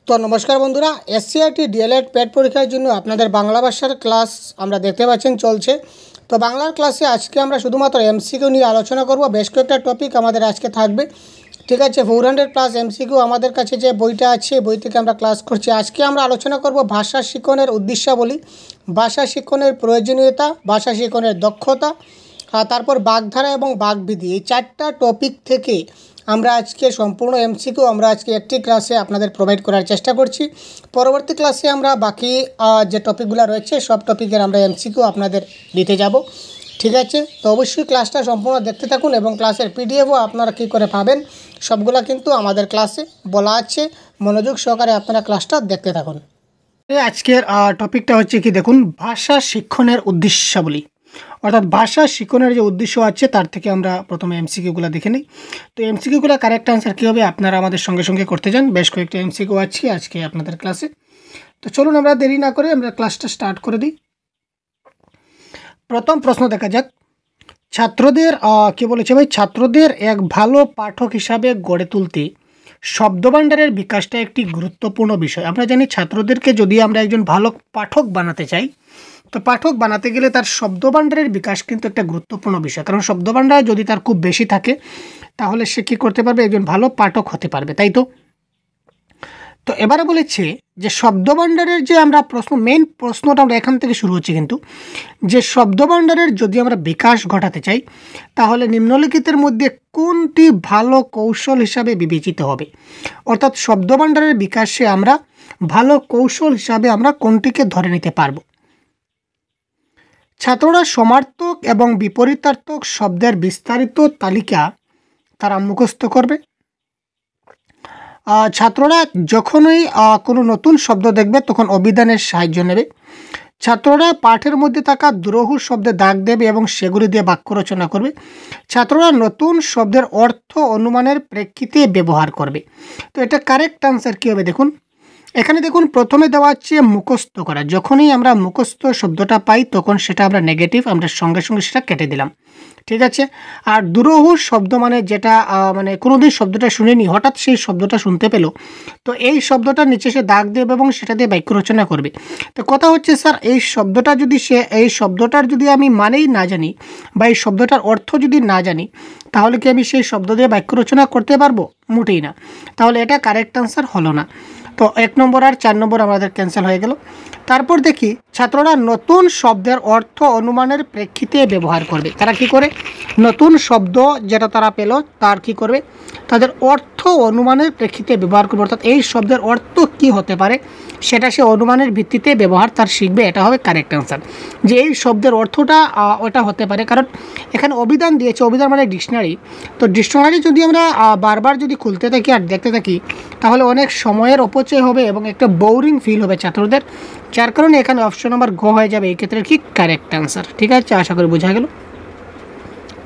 তো নমস্কার বন্ধুরা, এসসিআরটি ডিএলএড প্যাট পরীক্ষার জন্য আপনাদের বাংলা ভাষার ক্লাস আমরা দেখতে পাচ্ছেন চলছে। তো বাংলার ক্লাসে আজকে আমরা শুধুমাত্র এমসিকিউ নিয়ে আলোচনা করব। বেশ কয়েকটা টপিক আমাদের আজকে থাকবে, ঠিক আছে। 400+ এমসিকিউ আমাদের কাছে যে বইটা আছে, বই থেকে আমরা ক্লাস করছি। আজকে আমরা আলোচনা করব ভাষা শিক্ষণের উদ্দেশ্যাবলী, ভাষা শিক্ষণের প্রয়োজনীয়তা, ভাষা শিক্ষণের দক্ষতা, তারপর বাগধারা এবং বাগবিধি। এই 4টা টপিক থেকে আমরা আজকে সম্পূর্ণ এমসিকিউ আমরা আজকে একটি ক্লাসে আপনাদের প্রোভাইড করার চেষ্টা করছি। পরবর্তী ক্লাসে আমরা বাকি যে টপিকগুলো রয়েছে সব টপিকের আমরা এমসিকিউ আপনাদের দিতে যাব, ঠিক আছে। তো অবশ্যই ক্লাসটা সম্পূর্ণ দেখতে থাকুন এবং ক্লাসের পিডিএফও আপনারা কী করে পাবেন সবগুলো কিন্তু আমাদের ক্লাসে বলা আছে। মনোযোগ সহকারে আপনারা ক্লাসটা দেখতে থাকুন। আজকের টপিকটা হচ্ছে কি দেখুন, ভাষা শিক্ষণের উদ্দেশ্যাবলী, অর্থাৎ ভাষা শিক্ষণের যে উদ্দেশ্য আছে তার থেকে আমরা প্রথমে এমসিকিউগুলো দেখে নিই। তো এমসিকিউগুলো কারেক্ট আনসার কী হবে আপনারা আমাদের সঙ্গে সঙ্গে করতে যান। বেশ কয়েকটা এমসিকিউ আছে আজকে আপনাদের ক্লাসে। তো চলুন আমরা দেরি না করে আমরা ক্লাসটা স্টার্ট করে দিই। প্রথম প্রশ্ন দেখা যাক। ছাত্রদের কী বলেছে ভাই, ছাত্রদের এক ভালো পাঠক হিসাবে গড়ে তুলতে শব্দভাণ্ডারের বিকাশটা একটি গুরুত্বপূর্ণ বিষয়। আমরা জানি ছাত্রদেরকে যদি আমরা একজন ভালো পাঠক বানাতে চাই, তো পাঠক বানাতে গেলে তার শব্দভাণ্ডারের বিকাশ কিন্তু একটা গুরুত্বপূর্ণ বিষয়। কারণ শব্দভাণ্ডার যদি তার খুব বেশি থাকে তাহলে সে কী করতে পারবে, একজন ভালো পাঠক হতে পারবে, তাই তো। তো এবারে বলেছে যে শব্দভাণ্ডারের যে আমরা মেইন প্রশ্নটা আমরা এখান থেকে শুরু হচ্ছে কিন্তু, যে শব্দভাণ্ডারের যদি আমরা বিকাশ ঘটাতে চাই তাহলে নিম্নলিখিতের মধ্যে কোনটি ভালো কৌশল হিসাবে বিবেচিত হবে। অর্থাৎ শব্দভাণ্ডারের বিকাশে আমরা ভালো কৌশল হিসাবে আমরা কোনটিকে ধরে নিতে পারবো। ছাত্ররা সমার্থক এবং বিপরীতার্থক শব্দের বিস্তারিত তালিকা তারা মুখস্থ করবে। ছাত্ররা যখনই কোনো নতুন শব্দ দেখবে তখন অভিধানের সাহায্য নেবে। ছাত্ররা পাঠের মধ্যে থাকা দুরূহ শব্দে দাগ দেবে এবং সেগুলি দিয়ে বাক্য রচনা করবে। ছাত্ররা নতুন শব্দের অর্থ অনুমানের প্রেক্ষিতে ব্যবহার করবে। তো এটা কারেক্ট আনসার কী হবে দেখুন, এখানে দেখুন প্রথমে দেওয়া হচ্ছে মুখস্থ করা। যখনই আমরা মুখস্থ শব্দটা পাই তখন সেটা আমরা নেগেটিভ, আমরা সঙ্গে সঙ্গে সেটা কেটে দিলাম, ঠিক আছে। আর দুরূহ শব্দ মানে যেটা মানে কোনোদিন শব্দটা শুনেনি, হঠাৎ সেই শব্দটা শুনতে পেল, তো এই শব্দটার নিচে সে দাগ দেবে এবং সেটা দিয়ে বাক্য রচনা করবে। তো কথা হচ্ছে স্যার, এই শব্দটা যদি এই শব্দটার যদি আমি মানেই না জানি বা এই শব্দটার অর্থ যদি না জানি তাহলে কি আমি সেই শব্দ দিয়ে বাক্য রচনা করতে পারবো? মোটেই না। তাহলে এটা কারেক্ট আনসার হলো না। তো 1 নম্বর আর 4 নম্বর আমাদের ক্যান্সেল হয়ে গেল। তারপর দেখি ছাত্ররা নতুন শব্দের অর্থ অনুমানের প্রেক্ষিতে ব্যবহার করবে। তারা কি করে, নতুন শব্দ যেটা তারা পেল তার কি করবে, তাদের অর্থ অনুমানের প্রেক্ষিতে ব্যবহার করবে। অর্থাৎ এই শব্দের অর্থ কি হতে পারে সেটা সে অনুমানের ভিত্তিতে ব্যবহার তার শিখবে। এটা হবে কারেক্ট আনসার, যে এই শব্দের অর্থটা ওটা হতে পারে। কারণ এখানে অভিধান দিয়েছে, অভিধান মানে ডিকশনারি। তো ডিকশনারি যদি আমরা বারবার যদি খুলতে থাকি আর দেখতে থাকি তাহলে অনেক সময়ের অপচয় হবে এবং একটা বোরিং ফিল হবে ছাত্রদের, যার কারণে এখানে অপশন নাম্বার ঘ হয়ে যাবে এই ক্ষেত্রে কি কারেক্ট আনসার, ঠিক আছে। আশা করি বোঝা গেল।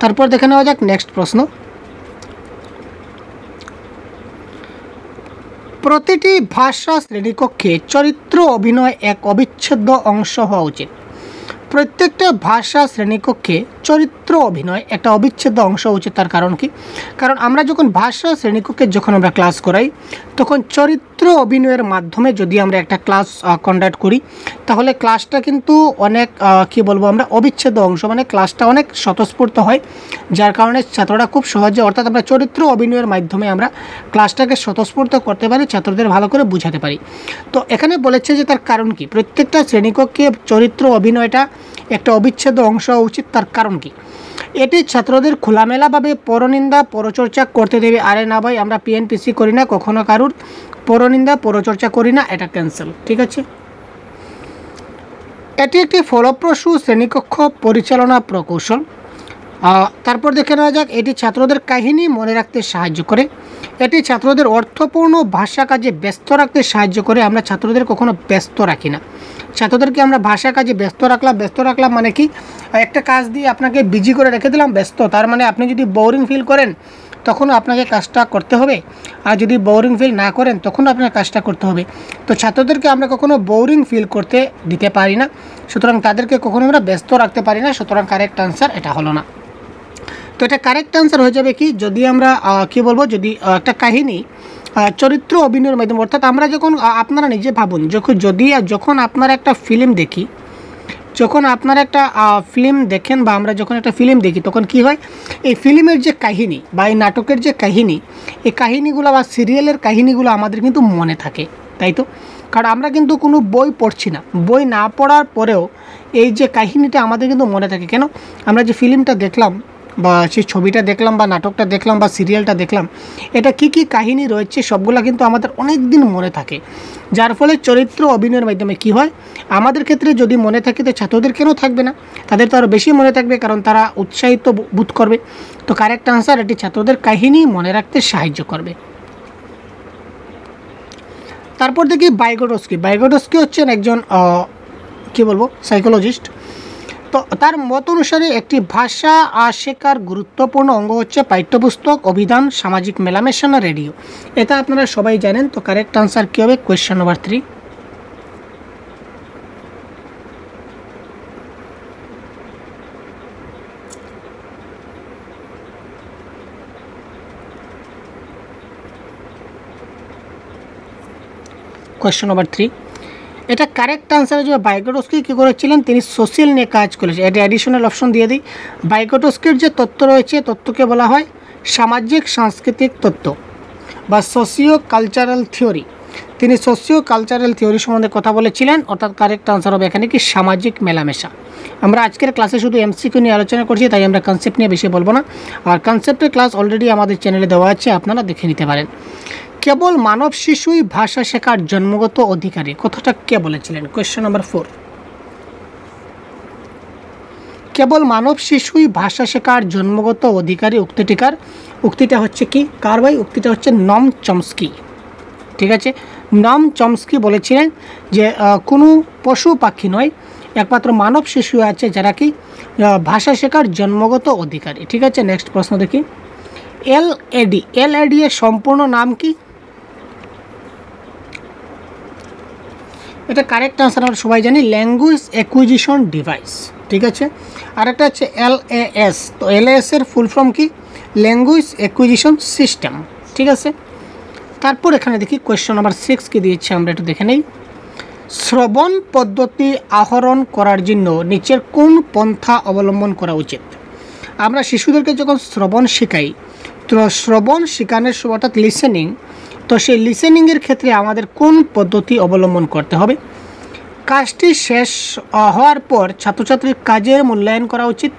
তারপর দেখে নেওয়া যাক নেক্সট প্রশ্ন। প্রতিটি ভাষা শ্রেণীকক্ষে চরিত্র অভিনয় এক অবিচ্ছেদ্য অংশ হওয়া উচিত। প্রত্যেকটা ভাষা শ্রেণীকক্ষে চরিত্র অভিনয় একটা অবিচ্ছেদ্য অংশ উচিত। তার কারণ কি, কারণ আমরা যখন ভাষা শ্রেণীকক্ষে যখন আমরা ক্লাস করাই তখন চরিত্র অভিনয়ের মাধ্যমে যদি আমরা একটা ক্লাস কন্ডাক্ট করি তাহলে ক্লাসটা কিন্তু অনেক কি বলবো আমরা অবিচ্ছেদ্য অংশ, মানে ক্লাসটা অনেক স্বতঃস্ফূর্ত হয়, যার কারণে ছাত্ররা খুব সহজে, অর্থাৎ আমরা চরিত্র অভিনয়ের মাধ্যমে আমরা ক্লাসটাকে স্বতঃস্ফূর্ত করতে পারি, ছাত্রদের ভালো করে বোঝাতে পারি। তো এখানে বলেছে যে তার কারণ কি, প্রত্যেকটা শ্রেণীকক্ষে চরিত্র অভিনয়টা একটা অবিচ্ছেদ্য অংশ উচিত। তার কারণ কি, এটি ছাত্রদের খোলামেলাভাবে পরনিন্দা পরচর্চা করতে দেবে। আরে না ভাই, আমরা পিএনপিসি করি না, কখনো কারুর পরনিন্দা পরচর্চা করি না, এটা ক্যান্সেল, ঠিক আছে। এটি একটি ফলপ্রসূ শ্রেণীকক্ষ পরিচালনা প্রকৌশল। তারপর দেখে নেওয়া যাক, এটি ছাত্রদের কাহিনী মনে রাখতে সাহায্য করে। এটি ছাত্রদের অর্থপূর্ণ ভাষা কাজে ব্যস্ত রাখতে সাহায্য করে। আমরা ছাত্রদের কখনো ব্যস্ত রাখি না, ছাত্রদেরকে আমরা ভাষা কাজে ব্যস্ত রাখলাম মানে কি, একটা কাজ দিয়ে আপনাকে বিজি করে রেখে দিলাম ব্যস্ত, তার মানে আপনি যদি বোরিং ফিল করেন তখনও আপনাকে কাজটা করতে হবে, আর যদি বোরিং ফিল না করেন তখনও আপনার কাজটা করতে হবে। তো ছাত্রদেরকে আমরা কখনো বোরিং ফিল করতে দিতে পারি না, সুতরাং তাদেরকে কখনো আমরা ব্যস্ত রাখতে পারি না, সুতরাং কারেক্ট আনসার এটা হলো না। তো এটা কারেক্ট আনসার হয়ে যাবে কি, যদি আমরা কি বলবো, যদি একটা কাহিনী চরিত্র অভিনয়ের মাধ্যমে, অর্থাৎ আমরা যখন আপনারা নিজে ভাবুন, যখন আপনারা একটা ফিল্ম দেখি, যখন আপনারা একটা ফিল্ম দেখেন বা আমরা যখন একটা ফিল্ম দেখি, তখন কি হয়, এই ফিল্মের যে কাহিনী বা এই নাটকের যে কাহিনী, এই কাহিনীগুলো বা সিরিয়ালের কাহিনীগুলো আমাদের কিন্তু মনে থাকে, তাই তো? কারণ আমরা কিন্তু কোনো বই পড়ছি না, বই না পড়ার পরেও এই যে কাহিনীটা আমাদের কিন্তু মনে থাকে। কেন? আমরা যে ফিল্মটা দেখলাম বা সেই ছবিটা দেখলাম বা নাটকটা দেখলাম বা সিরিয়ালটা দেখলাম, এটা কি কি কাহিনী রয়েছে সবগুলো কিন্তু আমাদের অনেক দিন মনে থাকে, যার ফলে চরিত্র অভিনয়ের মাধ্যমে কি হয়, আমাদের ক্ষেত্রে যদি মনে থাকে তো ছাত্রদের কেন থাকবে না, তাদের তো আরও বেশি মনে থাকবে, কারণ তারা উৎসাহিত বোধ করবে। তো কারেক্ট আনসার, এটি ছাত্রদের কাহিনী মনে রাখতে সাহায্য করবে। তারপর দেখি ভাইগোটস্কি। ভাইগোটস্কি হচ্ছেন একজন কি বলবো, সাইকোলজিস্ট। তো তার মত অনুসারে একটি ভাষা শেখার গুরুত্বপূর্ণ অঙ্গ হচ্ছে পাঠ্যপুস্তক, অভিধান, সামাজিক মেলামেশা না রেডিও। এটা আপনারা সবাই জানেন। তো কারেক্ট আনসার কী হবে? Question number 3। কোয়েশ্চেন নাম্বার 3, এটা কারেক্ট আনসার যে ভাইগোটস্কি কী করেছিলেন, তিনি সোশ্যাল নিয়ে কাজ করেছেন। এটা অ্যাডিশনাল অপশন দিয়ে দিই। ভাইগোটস্কির যে তত্ত্ব রয়েছে, তত্ত্বকে বলা হয় সামাজিক সাংস্কৃতিক তত্ত্ব বা সোশিও কালচারাল থিওরি। তিনি সোশিও কালচারাল থিওরি সম্বন্ধে কথা বলেছিলেন, অর্থাৎ কারেক্ট আনসার হবে এখানে কি সামাজিক মেলামেশা। আমরা আজকের ক্লাসে শুধু এমসিকিউ নিয়ে আলোচনা করছি, তাই আমরা কনসেপ্ট নিয়ে বেশি বলবো না। আর কনসেপ্টের ক্লাস অলরেডি আমাদের চ্যানেলে দেওয়া আছে, আপনারা দেখে নিতে পারেন। কেবল মানব শিশুই ভাষা শেখার জন্মগত অধিকারী, কথাটা কে বলেছিলেন? Question number 4। কেবল মানব শিশুই ভাষা শেখার জন্মগত অধিকারী উক্তিটা হচ্ছে কি কার ভাই? উক্তিটা হচ্ছে নম চমস্কি। ঠিক আছে, নম চমস্কি বলেছিলেন যে কোনো পশু পাখি নয়, একমাত্র মানব শিশু আছে যারা কি ভাষা শেখার জন্মগত অধিকারী। ঠিক আছে, নেক্সট প্রশ্ন দেখি। এলএডি এর সম্পূর্ণ নাম কি? এটা কারেক্ট আনসার আমরা সবাই জানি, ল্যাঙ্গুয়েজ অ্যাকুইজিশন ডিভাইস। ঠিক আছে, আরেকটা হচ্ছে LAS। তো LAS এর ফুল ফর্ম কি? Language acquisition system. ঠিক আছে, তারপর এখানে দেখি কোয়েশ্চেন নাম্বার 6 কি দিয়েছে, আমরা একটু দেখে নেই। শ্রবণ পদ্ধতি আহরণ করার জন্য নিচের কোন পন্থা অবলম্বন করা উচিত? আমরা শিশুদেরকে যখন শ্রবণ শেখাই, তো শ্রবণ শেখানোর সময় অর্থাৎ লিসেনিং, তো সেই লিসেনিংয়ের ক্ষেত্রে আমাদের কোন পদ্ধতি অবলম্বন করতে হবে? কাজটি শেষ হওয়ার পর ছাত্রছাত্রীর কাজের মূল্যায়ন করা উচিত।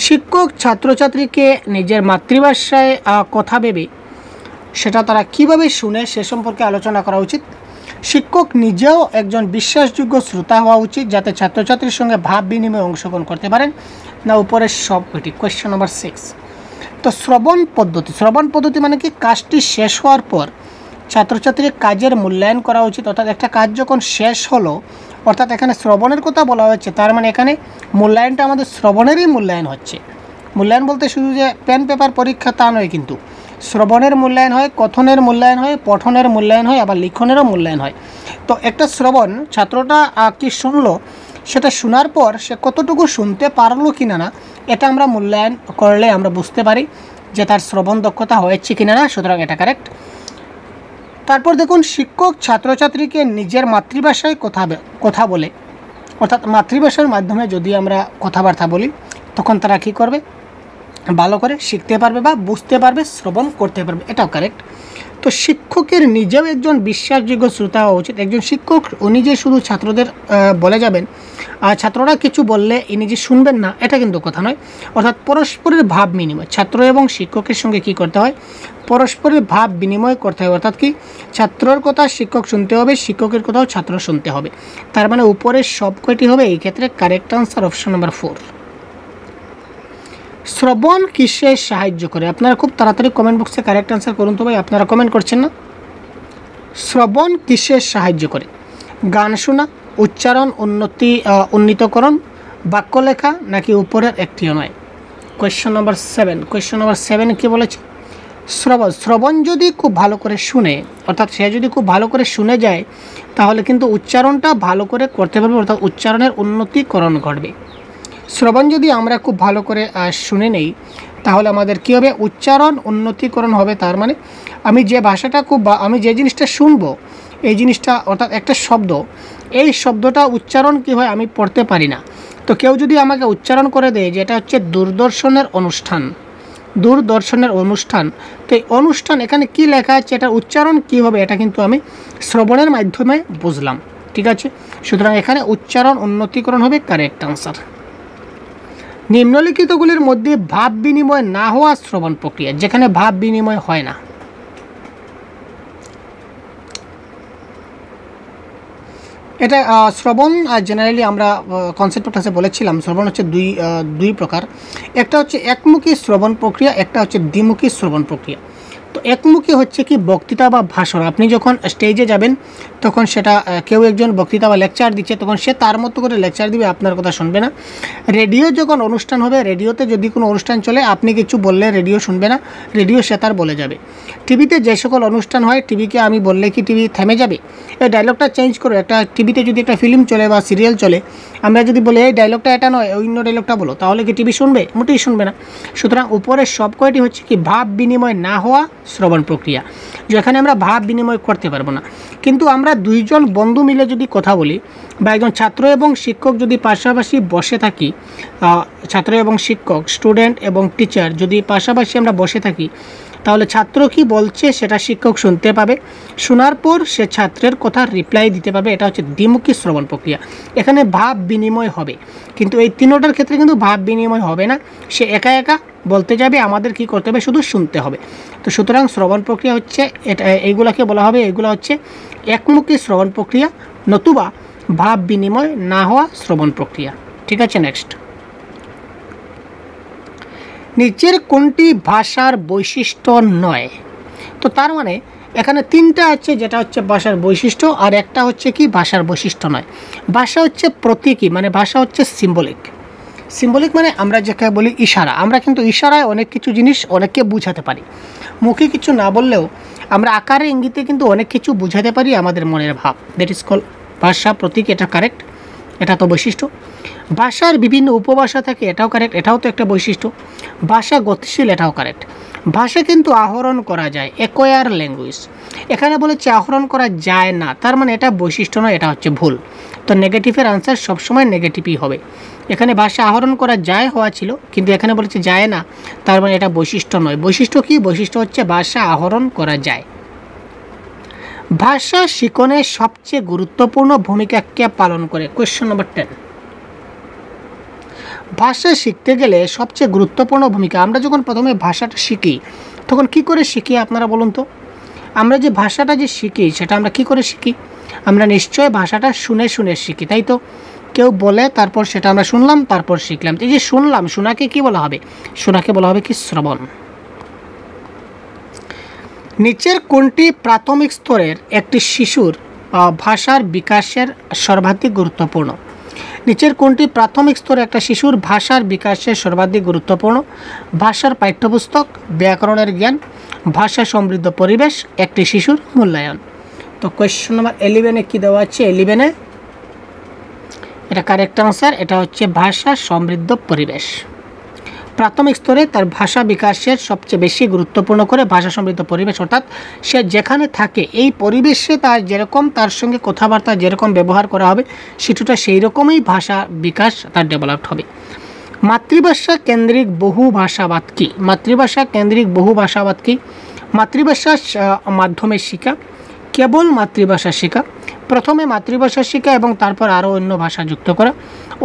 শিক্ষক ছাত্রছাত্রীকে নিজের মাতৃভাষায় কথা ভেবে সেটা তারা কিভাবে শুনে সে সম্পর্কে আলোচনা করা উচিত। শিক্ষক নিজেও একজন বিশ্বাসযোগ্য শ্রোতা হওয়া উচিত, যাতে ছাত্রছাত্রীর সঙ্গে ভাব বিনিময়ে অংশগ্রহণ করতে পারেন। না উপরের সবকটি? Question number 6। তো শ্রবণ পদ্ধতি মানে কি? কাজটি শেষ হওয়ার পর ছাত্রছাত্রীর কাজের মূল্যায়ন করা উচিত। অর্থাৎ একটা কাজ যখন শেষ হলো, অর্থাৎ এখানে শ্রবণের কথা বলা হচ্ছে, তার মানে এখানে মূল্যায়নটা আমাদের শ্রবণেরই মূল্যায়ন হচ্ছে। মূল্যায়ন বলতে শুধু যে পেন পেপার পরীক্ষা তা নয়, কিন্তু শ্রবণের মূল্যায়ন হয়, কথনের মূল্যায়ন হয়, পঠনের মূল্যায়ন হয়, আবার লিখনেরও মূল্যায়ন হয়। তো একটা শ্রবণ, ছাত্রটা কি শুনলো, সেটা শোনার পর সে কতটুকু শুনতে পারলো কি না, এটা আমরা মূল্যায়ন করলে আমরা বুঝতে পারি যে তার শ্রবণ দক্ষতা হয়েছে কিনা না। সুতরাং এটা কারেক্ট। তারপর দেখুন, শিক্ষক ছাত্রছাত্রীকে নিজের মাতৃভাষায় কথা বলে, অর্থাৎ মাতৃভাষার মাধ্যমে যদি আমরা কথাবার্তা বলি, তখন তারা কী করবে? ভালো করে শিখতে পারবে বা বুঝতে পারবে, শ্রবণ করতে পারবে। এটাও কারেক্ট। তো শিক্ষকের নিজেও একজন বিশ্বাসযোগ্য শ্রোতা হওয়া উচিত। একজন শিক্ষক উনি যে শুধু ছাত্রদের বলে যাবেন আর ছাত্ররা কিছু বললে ইনি যে শুনবেন না, এটা কিন্তু কথা নয়। অর্থাৎ পরস্পরের ভাব বিনিময়, ছাত্র এবং শিক্ষকের সঙ্গে কি করতে হয়? পরস্পরের ভাব বিনিময় করতে হবে। অর্থাৎ কি, ছাত্রর কথা শিক্ষক শুনতে হবে, শিক্ষকের কথাও ছাত্র শুনতে হবে। তার মানে উপরের সব কয়টি হবে এই ক্ষেত্রে কারেক্ট আনসার অপশন নাম্বার 4। শ্রবণ কিসে সাহায্য করে? আপনারা খুব তাড়াতাড়ি কমেন্ট বক্সে কারেক্ট আনসার করুন তো ভাই, আপনারা কমেন্ট করছেন না। শ্রবণ কিসে সাহায্য করে? গান শোনা, উচ্চারণ উন্নীতকরণ, বাক্য লেখা, নাকি উপরের একটিও নয়? কোয়েশ্চেন নাম্বার 7 কি বলেছে? শ্রবণ যদি খুব ভালো করে শুনে, অর্থাৎ সে যদি খুব ভালো করে শুনে যায়, তাহলে কিন্তু উচ্চারণটা ভালো করে করতে পারবে, অর্থাৎ উচ্চারণের উন্নতিকরণ ঘটবে। শ্রবণ যদি আমরা খুব ভালো করে শুনে নেই তাহলে আমাদের কী হবে, উচ্চারণ উন্নতিকরণ হবে। তার মানে আমি যে ভাষাটা আমি যে জিনিসটা শুনবো, এই জিনিসটা অর্থাৎ একটা শব্দ, এই শব্দটা উচ্চারণ কী হয় আমি পড়তে পারি না। তো কেউ যদি আমাকে উচ্চারণ করে দেয় যে এটা হচ্ছে দূরদর্শনের অনুষ্ঠান, দূরদর্শনের অনুষ্ঠান, তো এই অনুষ্ঠান এখানে কি লেখা আছে, এটা উচ্চারণ কী হবে, এটা কিন্তু আমি শ্রবণের মাধ্যমে বুঝলাম। ঠিক আছে, সুতরাং এখানে উচ্চারণ উন্নতিকরণ হবে কারেক্ট আনসার। নিম্নলিখিতগুলির মধ্যে ভাব বিনিময় না হওয়া শ্রবণ প্রক্রিয়া, যেখানে ভাব বিনিময় হয় না। এটা শ্রবণ জেনারেলি আমরা কনসেপ্ট ক্লাসে বলেছিলাম, শ্রবণ হচ্ছে দুই প্রকার। একটা হচ্ছে একমুখী শ্রবণ প্রক্রিয়া, একটা হচ্ছে দ্বিমুখী শ্রবণ প্রক্রিয়া। তো একমুখী হচ্ছে কি বক্তৃতা বা ভাষণ, আপনি যখন স্টেজে যাবেন তখন সেটা কেউ একজন বক্তৃতা বা লেকচার দিচ্ছে, তখন সে তার মতো করে লেকচার দিবে, আপনার কথা শুনবে না। রেডিও যখন অনুষ্ঠান হবে, রেডিওতে যদি কোনো অনুষ্ঠান চলে, আপনি কিছু বললে রেডিও শুনবে না, রেডিও সে তার বলে যাবে। টিভিতে যে সকল অনুষ্ঠান হয়, টিভিকে আমি বললে কি টিভি থেমে যাবে? এই ডায়লগটা চেঞ্জ করো। একটা টিভিতে যদি একটা ফিল্ম চলে বা সিরিয়াল চলে, আমরা যদি বলি এই ডায়লগটা এটা নয়, অন্য ডায়লগটা বলো, তাহলে কি টিভি শুনবে? মোটেই শুনবে না। সুতরাং উপরের সব কয়টি হচ্ছে কি ভাব বিনিময় না হওয়া শ্রবণ প্রক্রিয়া, যেখানে আমরা ভাব বিনিময় করতে পারবো না। কিন্তু আমরা দুইজন বন্ধু মিলে যদি কথা বলি, বা একজন ছাত্র এবং শিক্ষক যদি পাশাপাশি বসে থাকি, ছাত্র এবং শিক্ষক, স্টুডেন্ট এবং টিচার যদি পাশাপাশি আমরা বসে থাকি, তাহলে ছাত্র কি বলছে সেটা শিক্ষক শুনতে পাবে, শোনার পর সে ছাত্রের কথা রিপ্লাই দিতে পারবে। এটা হচ্ছে দ্বিমুখী শ্রবণ প্রক্রিয়া। এখানে ভাব বিনিময় হবে, কিন্তু এই তিনটার ক্ষেত্রে কিন্তু ভাব বিনিময় হবে না, সে একা একা বলতে যাবে, আমাদের কি করতে হবে, শুধু শুনতে হবে। তো সুতরাং শ্রবণ প্রক্রিয়া হচ্ছে এটা, এইগুলাকে বলা হবে, এগুলো হচ্ছে একমুখী শ্রবণ প্রক্রিয়া, নতুবা ভাব বিনিময় না হওয়া শ্রবণ প্রক্রিয়া। ঠিক আছে, নেক্সট। নিচের কোনটি ভাষার বৈশিষ্ট্য নয়? তো তার মানে এখানে তিনটা আছে, যেটা হচ্ছে ভাষার বৈশিষ্ট্য, আর একটা হচ্ছে কি ভাষার বৈশিষ্ট্য নয়। ভাষা হচ্ছে প্রতীকী, মানে ভাষা হচ্ছে সিম্বলিক। সিম্বলিক মানে আমরা যাকে বলি ইশারা। আমরা কিন্তু ইশারায় অনেক কিছু জিনিস অনেককে বুঝাতে পারি, মুখে কিছু না বললেও আমরা আকারে ইঙ্গিতে কিন্তু অনেক কিছু বুঝাতে পারি আমাদের মনের ভাব। দ্যাট ইজ কল ভাষা প্রতীক। এটা কারেক্ট, এটা তো বৈশিষ্ট্য। ভাষার বিভিন্ন উপভাষা থাকে, এটাও কারেক্ট, এটাও তো একটা বৈশিষ্ট্য। ভাষা গতিশীল, এটাও কারেক্ট। ভাষা কিন্তু আহরণ করা যায়, অ্যাকোয়ার ল্যাঙ্গুয়েজ। এখানে বলেছে আহরণ করা যায় না, তার মানে এটা বৈশিষ্ট্য নয়, এটা হচ্ছে ভুল। তো নেগেটিভের আনসার সবসময় নেগেটিভই হবে। এখানে ভাষা আহরণ করা যায় হওয়া ছিল, কিন্তু এখানে বলেছে যায় না, তার মানে এটা বৈশিষ্ট্য নয়। বৈশিষ্ট্য কি? বৈশিষ্ট্য হচ্ছে ভাষা আহরণ করা যায়। ভাষা শিখনে সবচেয়ে গুরুত্বপূর্ণ ভূমিকা কে পালন করে? কোয়েশ্চন নম্বর 10। ভাষা শিখতে গেলে সবচেয়ে গুরুত্বপূর্ণ ভূমিকা, আমরা যখন প্রথমে ভাষাটা শিখি তখন কি করে শিখি আপনারা বলুন তো? আমরা যে ভাষাটা যে শিখি সেটা আমরা কি করে শিখি? আমরা নিশ্চয় ভাষাটা শুনে শুনে শিখি, তাই তো? কেউ বলে তারপর সেটা আমরা শুনলাম, তারপর শিখলাম। এই যে শুনলাম, শোনাকে কি বলা হবে? শোনাকে বলা হবে কি? শ্রবণ। নিচের কোনটি প্রাথমিক স্তরের একটি শিশুর ভাষার বিকাশের সর্বাধিক গুরুত্বপূর্ণ? নিচের কোনটি প্রাথমিক স্তরে একটা শিশুর ভাষার বিকাশের সর্বাধিক গুরুত্বপূর্ণ? ভাষার পাঠ্যপুস্তক, ব্যাকরণের জ্ঞান, ভাষা সমৃদ্ধ পরিবেশ, একটি শিশুর মূল্যায়ন। তো কোয়েশ্চন নাম্বার 11-এ কী দেওয়া আছে? 11-এ এটা কারেক্ট আনসার, এটা হচ্ছে ভাষা সমৃদ্ধ পরিবেশ। প্রাথমিক স্তরে তার ভাষা বিকাশের সবচেয়ে বেশি গুরুত্বপূর্ণ করে ভাষা সমৃদ্ধ পরিবেশ, অর্থাৎ সে যেখানে থাকে এই পরিবেশে তার যেরকম, তার সঙ্গে কথাবার্তা যেরকম ব্যবহার করা হবে, শিশুটা সেই রকমই ভাষা বিকাশ তার ডেভেলপড হবে। মাতৃভাষা কেন্দ্রিক বহু ভাষাবাদ কি? মাতৃভাষা কেন্দ্রিক বহু ভাষাবাদ কি? মাতৃভাষার মাধ্যমে শেখা, কেবল মাতৃভাষা শেখা, প্রথমে মাতৃভাষা শেখা এবং তারপর আরও অন্য ভাষা যুক্ত করা,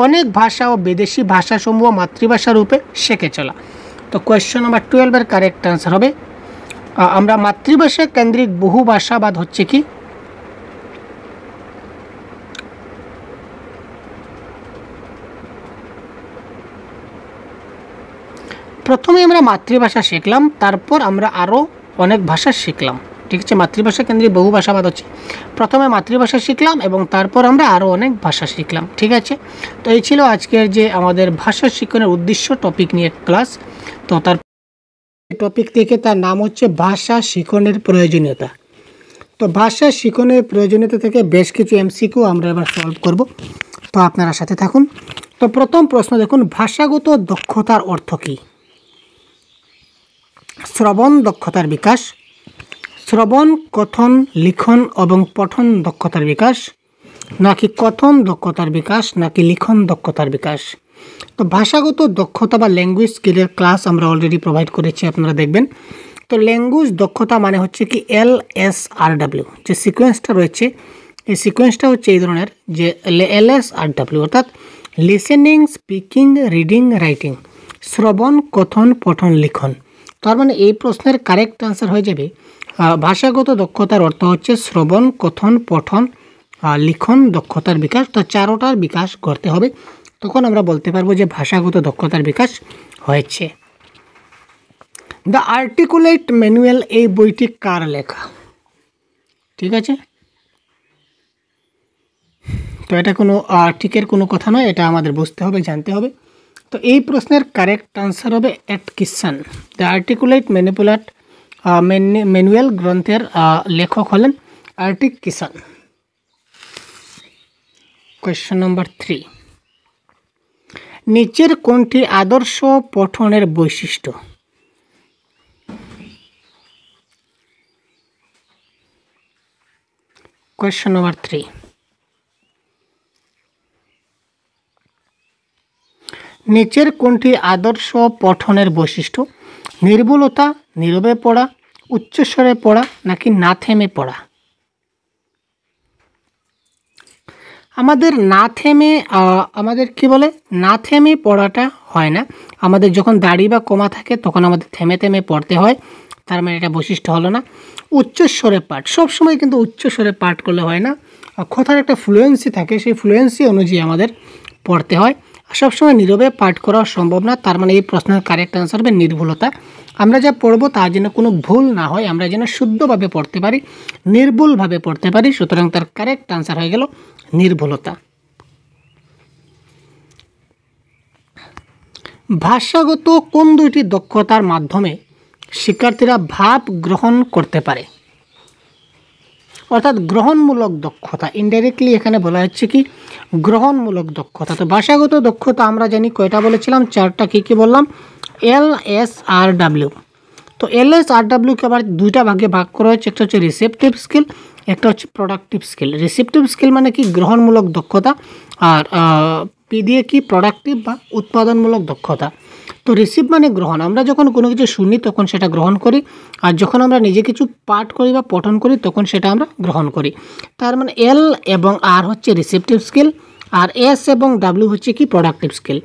অনেক ভাষা ও বিদেশি ভাষাসমূহ মাতৃভাষা রূপে শিখে চলা। তো কোয়েশ্চন নাম্বার 12-এর কারেক্ট আনসার হবে আমরা মাতৃভাষা কেন্দ্রিক বহু ভাষাবাদ হচ্ছে কি? প্রথমে আমরা মাতৃভাষা শিখলাম, তারপর আমরা আরও অনেক ভাষা শিখলাম। ঠিক আছে, মাতৃভাষা কেন্দ্রিক বহু ভাষাবাদ হচ্ছে প্রথমে মাতৃভাষা শিখলাম এবং তারপর আমরা আরও অনেক ভাষা শিখলাম। ঠিক আছে, তো এই ছিল আজকের যে আমাদের ভাষা শিক্ষণের উদ্দেশ্য টপিক নিয়ে ক্লাস। তো তার টপিক থেকে তার নাম হচ্ছে ভাষা শিক্ষণের প্রয়োজনীয়তা। তো ভাষা শিক্ষণের প্রয়োজনীয়তা থেকে বেশ কিছু এমসিকিউ আমরা এবার সলভ করব, তো আপনারা সাথে থাকুন। তো প্রথম প্রশ্ন দেখুন, ভাষাগত দক্ষতার অর্থ কী? শ্রবণ দক্ষতার বিকাশ, শ্রবণ, কথন, লিখন এবং পঠন দক্ষতার বিকাশ, নাকি কথন দক্ষতার বিকাশ, নাকি লিখন দক্ষতার বিকাশ? তো ভাষাগত দক্ষতা বা ল্যাঙ্গুয়েজ স্কিলের ক্লাস আমরা অলরেডি প্রোভাইড করেছি, আপনারা দেখবেন। তো ল্যাঙ্গুয়েজ দক্ষতা মানে হচ্ছে কি LSRW, যে সিকোয়েন্সটা রয়েছে এই সিকোয়েন্সটা হচ্ছে এই ধরনের, যে LSRW অর্থাৎ লিসেনিং, স্পিকিং, রিডিং, রাইটিং, শ্রবণ, কথন, পঠন, লিখন। তার মানে এই প্রশ্নের কারেক্ট আনসার হয়ে যাবে ভাষাগত দক্ষতার অর্থ হচ্ছে শ্রবণ, কথন, পঠন, লিখন দক্ষতার বিকাশ। তো চারোটার বিকাশ করতে হবে, তখন আমরা বলতে পারবো যে ভাষাগত দক্ষতার বিকাশ হয়েছে। দ্য আর্টিকুলেট ম্যানুয়াল, এই বইটি কার লেখা? ঠিক আছে, তো এটা কোনো ঠিকের কোনো কথা নয়, এটা আমাদের বুঝতে হবে, জানতে হবে। তো এই প্রশ্নের কারেক্ট আনসার হবে অ্যাটকিনসন। দ্য আর্টিকুলেট ম্যানুয়াল গ্রন্থের লেখক হলেন অ্যাটকিনসন। কোয়েশ্চন নম্বর 3, নিচের কোনটি আদর্শ পঠনের বৈশিষ্ট্য? কোয়েশ্চন নম্বর 3, নিচের কোনটি আদর্শ পঠনের বৈশিষ্ট্য? নির্ভুলতা, নীরবে পড়া, উচ্চস্বরে পড়া, নাকি না থেমে পড়া? আমাদের না থেমে আমাদের কি বলে, না থেমে পড়াটা হয় না। আমাদের যখন দাড়ি বা কমা থাকে তখন আমাদের থেমে থেমে পড়তে হয়, তার মানে এটা বৈশিষ্ট্য হলো না। উচ্চস্বরে পাঠ, সবসময় কিন্তু উচ্চস্বরে পাঠ করলে হয় না, কথার একটা ফ্লুয়েন্সি থাকে, সেই ফ্লুয়েন্সি অনুযায়ী আমাদের পড়তে হয়। সবসময় নীরবে পাঠ করা সম্ভব না, তার মানে এই প্রশ্নের কারেক্ট আনসার হবে নির্ভুলতা। আমরা যা পড়বো তার যেন কোনো ভুল না হয়, আমরা যেন শুদ্ধভাবে পড়তে পারি, নির্ভুলভাবে পড়তে পারি, সুতরাং তার কারেক্ট আনসার হয়ে গেল নির্ভুলতা। ভাষাগত কোন দুইটি দক্ষতার মাধ্যমে শিক্ষার্থীরা ভাব গ্রহণ করতে পারে? অর্থাৎ গ্রহণমূলক দক্ষতা, ইনডাইরেক্টলি এখানে বলা হচ্ছে কি গ্রহণমূলক দক্ষতা। তো ভাষাগত দক্ষতা আমরা জানি কয়টা বলেছিলাম, চারটা। কী কী বললাম? LSRW। তো LSRWকে আবার দুইটা ভাগে ভাগ করা হচ্ছে, একটা হচ্ছে রিসেপটিভ স্কিল, একটা হচ্ছে প্রোডাক্টিভ স্কিল। রিসেপটিভ স্কিল মানে কি গ্রহণমূলক দক্ষতা, আর পি দিয়ে কি প্রোডাক্টিভ বা উৎপাদনমূলক দক্ষতা। তো রিসিভ মানে গ্রহণ, আমরা যখন কোনো কিছু শুনি তখন সেটা গ্রহণ করি, আর যখন আমরা নিজে কিছু পাঠ করি বা পঠন করি তখন সেটা আমরা গ্রহণ করি। তার মানে L এবং R হচ্ছে রিসেপটিভ স্কিল, আর S এবং W হচ্ছে কি প্রোডাক্টিভ স্কিল।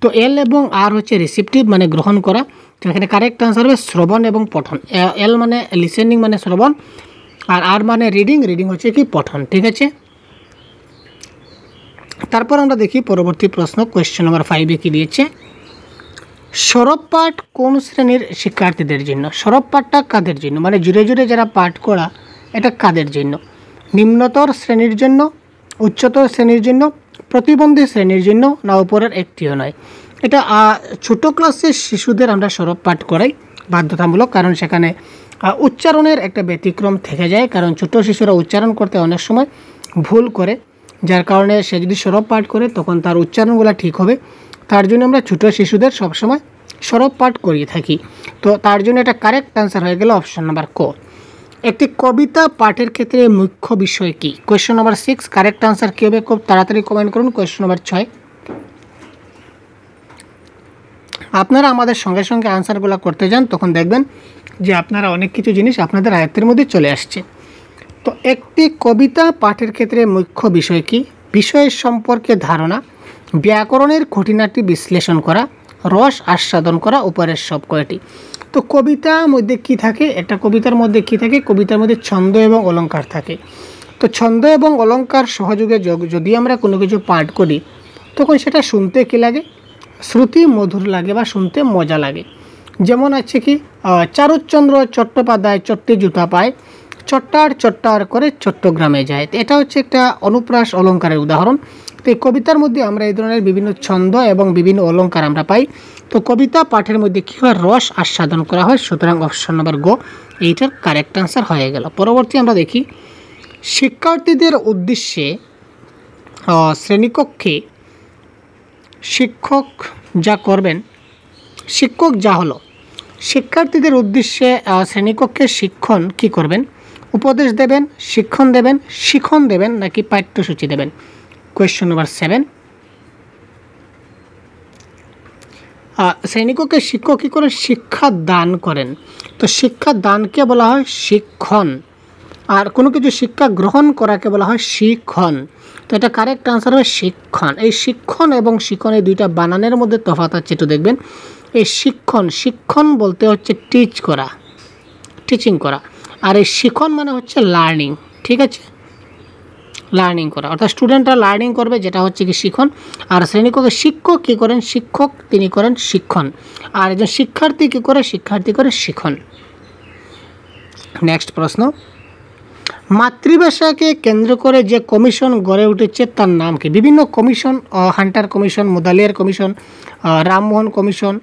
তো L এবং R হচ্ছে রিসেপটিভ মানে গ্রহণ করা, তো এখানে কারেক্ট আনসার হবে শ্রবণ এবং পঠন। L মানে লিসেনিং মানে শ্রবণ, আর R মানে রিডিং, রিডিং হচ্ছে কি পঠন। ঠিক আছে, তারপর আমরা দেখি পরবর্তী প্রশ্ন, কোয়েশ্চেন নম্বর 5-এ কী দিয়েছে। সরব পাঠ কোন শ্রেণীর শিক্ষার্থীদের জন্য? সরব পাঠটা কাদের জন্য, মানে জুড়ে জুড়ে যারা পাঠ করা, এটা কাদের জন্য? নিম্নতর শ্রেণীর জন্য, উচ্চতর শ্রেণীর জন্য, প্রতিবন্ধী শ্রেণীর জন্য, না উপরের একটিও নয়? এটা ছোট ক্লাসের শিশুদের আমরা সরব পাঠ করাই বাধ্যতামূলক, কারণ সেখানে উচ্চারণের একটা ব্যতিক্রম থেকে যায়, কারণ ছোট শিশুরা উচ্চারণ করতে অনেক সময় ভুল করে, যার কারণে সে যদি সরব পাঠ করে তখন তার উচ্চারণগুলো ঠিক হবে। তার জন্য আমরা ছোটো শিশুদের সবসময় সরব পাঠ করিয়ে থাকি। তো তার জন্য এটা কারেক্ট আনসার হয়ে গেল অপশন নাম্বার ক। একটি কবিতা পাঠের ক্ষেত্রে মুখ্য বিষয় কী? কোয়েশ্চন নাম্বার 6, কারেক্ট আনসার কী হবে খুব তাড়াতাড়ি কমেন্ট করুন। কোয়েশ্চন নাম্বার 6, আপনারা আমাদের সঙ্গে সঙ্গে আনসারগুলো করতে যান, তখন দেখবেন যে আপনারা অনেক কিছু জিনিস আপনাদের আয়ত্তের মধ্যে চলে আসছে। তো একটি কবিতা পাঠের ক্ষেত্রে মুখ্য বিষয় কী? বিষয়ের সম্পর্কে ধারণা, ব্যাকরণের খুঁটিনাটি বিশ্লেষণ করা, রস আস্বাদন করা, উপরের সব কয়টি? তো কবিতার মধ্যে কি থাকে? একটা কবিতার মধ্যে কি থাকে? কবিতার মধ্যে ছন্দ এবং অলঙ্কার থাকে। তো ছন্দ এবং অলঙ্কার সহযোগে যদি আমরা কোনো কিছু পাঠ করি তখন সেটা শুনতে কী লাগে? শ্রুতি মধুর লাগে বা শুনতে মজা লাগে। যেমন আছে কি, চারুচন্দ্র চট্টোপাধ্যায় চট্টে জুতা পায়, চট্টার চট্টার করে চট্টগ্রামে যায়। এটা হচ্ছে একটা অনুপ্রাস অলঙ্কারের উদাহরণ। তো এই কবিতার মধ্যে আমরা এই ধরনের বিভিন্ন ছন্দ এবং বিভিন্ন অলঙ্কার আমরা পাই। তো কবিতা পাঠের মধ্যে কী হয়? রস আস্বাদন করা হয়, সুতরাং অপশন নাম্বার গ এইটার কারেক্ট আনসার হয়ে গেল। পরবর্তী আমরা দেখি, শিক্ষার্থীদের উদ্দেশ্যে শ্রেণীকক্ষে শিক্ষক যা করবেন, শিক্ষক যা হলো শিক্ষার্থীদের উদ্দেশ্যে শ্রেণীকক্ষে শিক্ষণ কি করবেন? উপদেশ দেবেন, শিক্ষণ দেবেন নাকি পাঠ্যসূচি দেবেন? Question number 7। শ্রেণীকক্ষে শিক্ষক কী করেন? শিক্ষা দান করেন। তো শিক্ষা দানকে বলা হয় শিক্ষণ, আর কোনো কিছু শিক্ষা গ্রহণ করাকে বলা হয় শিক্ষণ। তো এটা কারেক্ট আনসার হবে শিক্ষণ। এই শিক্ষণ এবং শিক্ষণ এই দুইটা বানানের মধ্যে তফাৎ আছে একটু দেখবেন। এই শিক্ষণ বলতে হচ্ছে টিচ করা, টিচিং করা, আর এই শিক্ষণ মানে হচ্ছে লার্নিং। ঠিক আছে, লার্নিং করা, অর্থাৎ স্টুডেন্টরা লার্নিং করবে, যেটা হচ্ছে কি শিক্ষণ। আর শ্রেণীকক্ষে শিক্ষক কী করেন? শিক্ষক তিনি করেন শিক্ষণ, আর একজন শিক্ষার্থী কী করে? শিক্ষার্থী করে শিক্ষণ। নেক্সট প্রশ্ন, মাতৃভাষাকে কেন্দ্র করে যে কমিশন গড়ে উঠেছে তার নাম কি? বিভিন্ন commission, Hunter commission, Mudaliar commission, Rammohan commission,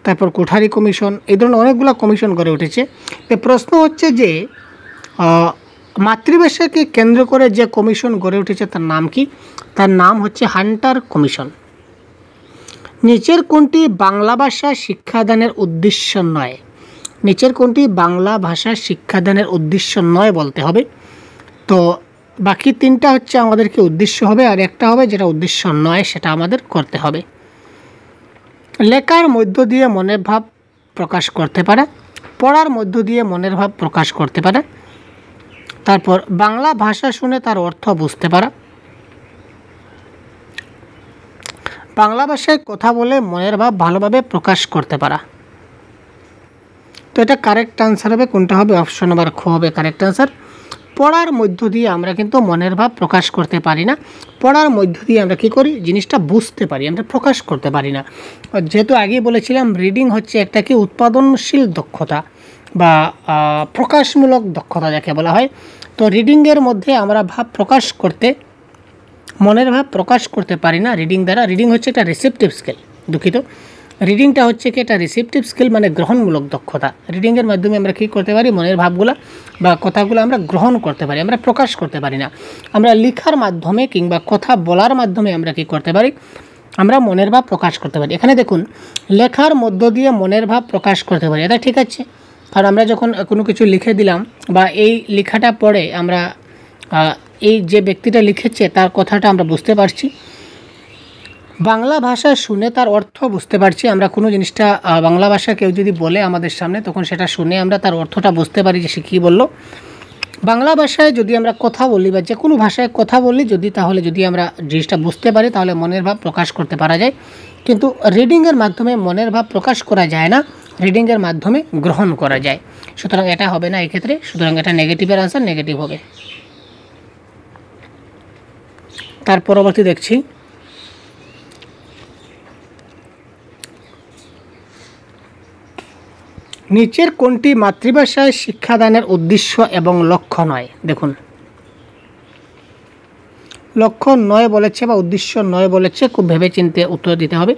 তারপর কোঠারি কমিশন, এই ধরনের অনেকগুলো কমিশন গড়ে উঠেছে। তো প্রশ্ন হচ্ছে যে মাতৃভাষাকে কেন্দ্র করে যে কমিশন গড়ে উঠেছে তার নাম কি? তার নাম হচ্ছে হান্টার কমিশন। নিচের কোনটি বাংলা ভাষা শিক্ষাদানের উদ্দেশ্য নয়? নিচের কোনটি বাংলা ভাষা শিক্ষাদানের উদ্দেশ্য নয় বলতে হবে। তো বাকি তিনটা হচ্ছে আমাদেরকে উদ্দেশ্য হবে, আর একটা হবে যেটা উদ্দেশ্য নয়, সেটা আমাদের করতে হবে। লেখার মধ্য দিয়ে মনের ভাব প্রকাশ করতে পারে, পড়ার মধ্য দিয়ে মনের ভাব প্রকাশ করতে পারে, তারপর বাংলা ভাষা শুনে তার অর্থ বুঝতে পারা, বাংলা ভাষায় কথা বলে মনের ভাব ভালোভাবে প্রকাশ করতে পারা। তো এটা কারেক্ট আনসার হবে কোনটা হবে? অপশন নাম্বার খ হবে কারেক্ট আনসার। পড়ার মধ্য দিয়ে আমরা কিন্তু মনের ভাব প্রকাশ করতে পারি না, পড়ার মধ্য দিয়ে আমরা কী করি? জিনিসটা বুঝতে পারি, আমরা প্রকাশ করতে পারি না। যেহেতু আগেই বলেছিলাম রিডিং হচ্ছে একটা কি উৎপাদনশীল দক্ষতা বা প্রকাশমূলক দক্ষতা যাকে বলা হয়। তো রিডিংয়ের মধ্যে আমরা ভাব প্রকাশ করতে, মনের ভাব প্রকাশ করতে পারি না রিডিং দ্বারা। রিডিং হচ্ছে একটা রিসেপটিভ স্কিল, দুঃখিত, রিডিংটা হচ্ছে কি একটা রিসেপটিভ স্কিল, মানে গ্রহণমূলক দক্ষতা। রিডিংয়ের মাধ্যমে আমরা কী করতে পারি? মনের ভাবগুলো বা কথাগুলো আমরা গ্রহণ করতে পারি, আমরা প্রকাশ করতে পারি না। আমরা লেখার মাধ্যমে কিংবা কথা বলার মাধ্যমে আমরা কী করতে পারি? আমরা মনের ভাব প্রকাশ করতে পারি। এখানে দেখুন, লেখার মধ্য দিয়ে মনের ভাব প্রকাশ করতে পারি, এটা ঠিক আছে। কারণ আমরা যখন কোনো কিছু লিখে দিলাম বা এই লেখাটা পড়ে আমরা এই যে ব্যক্তিটা লিখেছে তার কথাটা আমরা বুঝতে পারছি, বাংলা ভাষা শুনে তার অর্থ বুঝতে পারছি। আমরা কোনো জিনিসটা বাংলা ভাষা কেউ যদি বলে আমাদের সামনে, তখন সেটা শুনে আমরা তার অর্থটা বুঝতে পারি যে সে কী বললো। বাংলা ভাষায় যদি আমরা কথা বলি বা যে কোনো ভাষায় কথা বলি তাহলে যদি আমরা জিনিসটা বুঝতে পারি তাহলে মনের ভাব প্রকাশ করতে পারা যায়। কিন্তু রিডিংয়ের মাধ্যমে মনের ভাব প্রকাশ করা যায় না, রিডিংয়ের মাধ্যমে গ্রহণ করা যায়। সুতরাং এটা হবে না এক্ষেত্রে, সুতরাং এটা নেগেটিভের আনসার নেগেটিভ হবে। তার পরবর্তী দেখছি, নিচের কোনটি মাতৃভাষায় শিক্ষাদানের উদ্দেশ্য এবং লক্ষ্য নয়? দেখুন, লক্ষ্য নয় বলেছে বা উদ্দেশ্য নয় বলেছে, খুব ভেবেচিন্তে উত্তর দিতে হবে।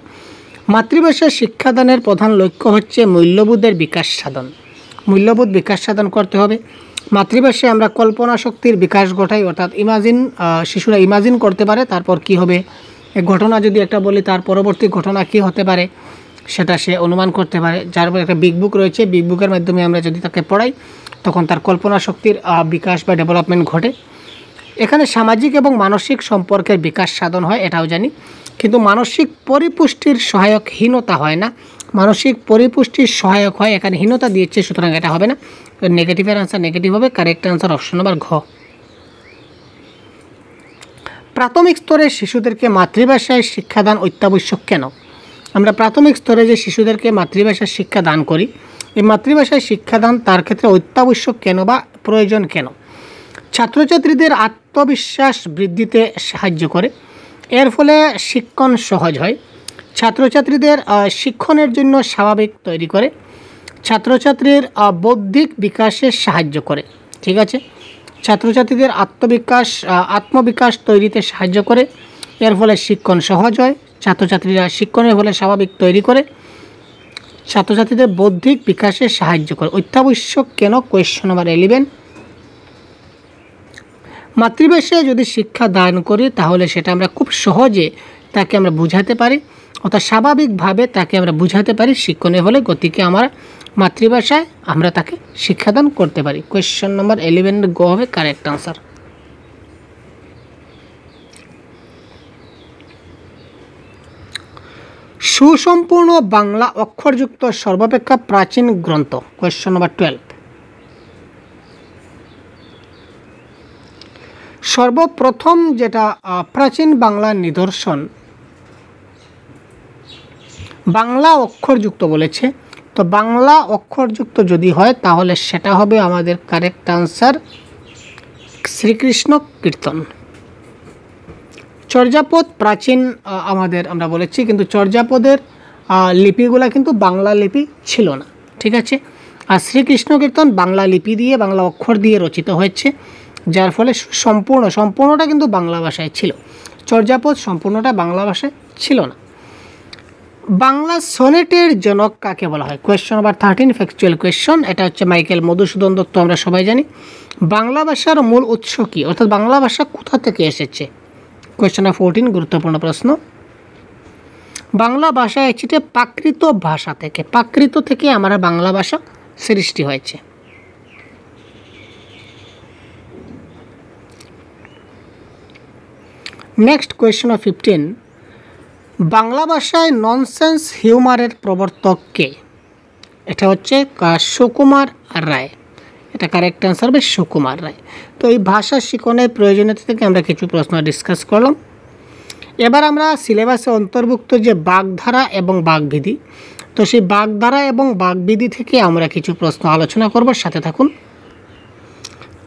মাতৃভাষায় শিক্ষাদানের প্রধান লক্ষ্য হচ্ছে মূল্যবোধের বিকাশ সাধন, মূল্যবোধ বিকাশ সাধন করতে হবে। মাতৃভাষায় আমরা কল্পনা শক্তির বিকাশ ঘটাই, অর্থাৎ শিশুরা ইমাজিন করতে পারে তারপর কি হবে, ঘটনা যদি একটা বলি তার পরবর্তী ঘটনা কি হতে পারে সেটা সে অনুমান করতে পারে। যার উপর একটা বিগ বুক রয়েছে, বিগ বুকের মাধ্যমে আমরা যদি তাকে পড়াই তখন তার কল্পনা শক্তির বিকাশ বা ডেভেলপমেন্ট ঘটে। এখানে সামাজিক এবং মানসিক সম্পর্কের বিকাশ সাধন হয়, এটাও জানি, কিন্তু মানসিক পরিপুষ্টির সহায়কহীনতা হয় না, মানসিক পরিপুষ্টির সহায়ক হয়, এখানে হীনতা দিয়েছে, সুতরাং এটা হবে না। নেগেটিভের আনসার নেগেটিভ হবে, কারেক্ট আনসার অপশন নাম্বার ঘ। প্রাথমিক স্তরে শিশুদেরকে মাতৃভাষায় শিক্ষাদান অত্যাবশ্যক কেন? আমরা প্রাথমিক স্তরে যে শিশুদেরকে মাতৃভাষায় শিক্ষা দান করি, এই মাতৃভাষায় শিক্ষাদান তার ক্ষেত্রে অত্যাবশ্যক কেন বা প্রয়োজন কেন? ছাত্রছাত্রীদের আত্মবিশ্বাস বৃদ্ধিতে সাহায্য করে, এর ফলে শিক্ষণ সহজ হয়, ছাত্রছাত্রীদের শিক্ষণের জন্য স্বাভাবিক তৈরি করে, ছাত্রছাত্রীর বৌদ্ধিক বিকাশে সাহায্য করে। ঠিক আছে, ছাত্রছাত্রীদের আত্মবিকাশ তৈরিতে সাহায্য করে, এর ফলে শিক্ষণ সহজ হয়, ছাত্রছাত্রীরা শিক্ষণের ফলে স্বাভাবিক তৈরি করে, ছাত্রছাত্রীদের বৌদ্ধিক বিকাশে সাহায্য করে। অত্যাবশ্যক কেন? Question number 11। মাতৃভাষায় যদি শিক্ষা দান করি তাহলে সেটা আমরা খুব সহজে তাকে আমরা বুঝাতে পারি, অর্থাৎ স্বাভাবিকভাবে তাকে আমরা বুঝাতে পারি শিক্ষণীয় হলে গতিকে আমার মাতৃভাষায় আমরা তাকে শিক্ষাদান করতে পারি। কোয়েশ্চন নম্বর 11 গ হবে কারেক্ট আনসার। সুসম্পূর্ণ বাংলা অক্ষরযুক্ত সর্বাপেক্ষা প্রাচীন গ্রন্থ। কোয়েশ্চন নম্বর 12। সর্বপ্রথম যেটা প্রাচীন বাংলার নিদর্শন বাংলা অক্ষরযুক্ত বলেছে, তো বাংলা অক্ষরযুক্ত যদি হয় তাহলে সেটা হবে আমাদের কারেক্ট আনসার শ্রীকৃষ্ণ কীর্তন। চর্যাপদ প্রাচীন আমাদের আমরা বলেছি, কিন্তু চর্যাপদের লিপিগুলা কিন্তু বাংলা লিপি ছিল না, ঠিক আছে। আর শ্রীকৃষ্ণ কীর্তন বাংলা লিপি দিয়ে বাংলা অক্ষর দিয়ে রচিত হয়েছে, যার ফলে সম্পূর্ণটা কিন্তু বাংলা ভাষায় ছিল। চর্যাপদ সম্পূর্ণটা বাংলা ভাষায় ছিল না। বাংলা সনেটের জনক কাকে বলা হয়? Question number 13 factual question. এটা হচ্ছে মাইকেল মধুসূদন দত্ত, আমরা সবাই জানি। বাংলা ভাষার মূল উৎস কী, অর্থাৎ বাংলা ভাষা কোথা থেকে এসেছে? কোয়েশ্চন নাম্বার 14 গুরুত্বপূর্ণ প্রশ্ন। বাংলা ভাষা এসেছে প্রাকৃত ভাষা থেকে, প্রাকৃত থেকে আমরা বাংলা ভাষা সৃষ্টি হয়েছে। নেক্সট কোয়েশ্চন নাম্বার 15, বাংলা ভাষায় ননসেন্স হিউমারের প্রবর্তক কে? এটা হচ্ছে সুকুমার রায়। এটা কারেক্ট আনসার হবে সুকুমার রায়। তো এই ভাষা শিক্ষণের প্রয়োজনীয়তা থেকে আমরা কিছু প্রশ্ন ডিসকাস করলাম। এবার আমরা সিলেবাসে অন্তর্ভুক্ত যে বাগধারা এবং বাগবিধি, তো সেই বাগধারা এবং বাগবিধি থেকে আমরা কিছু প্রশ্ন আলোচনা করব, সাথে থাকুন।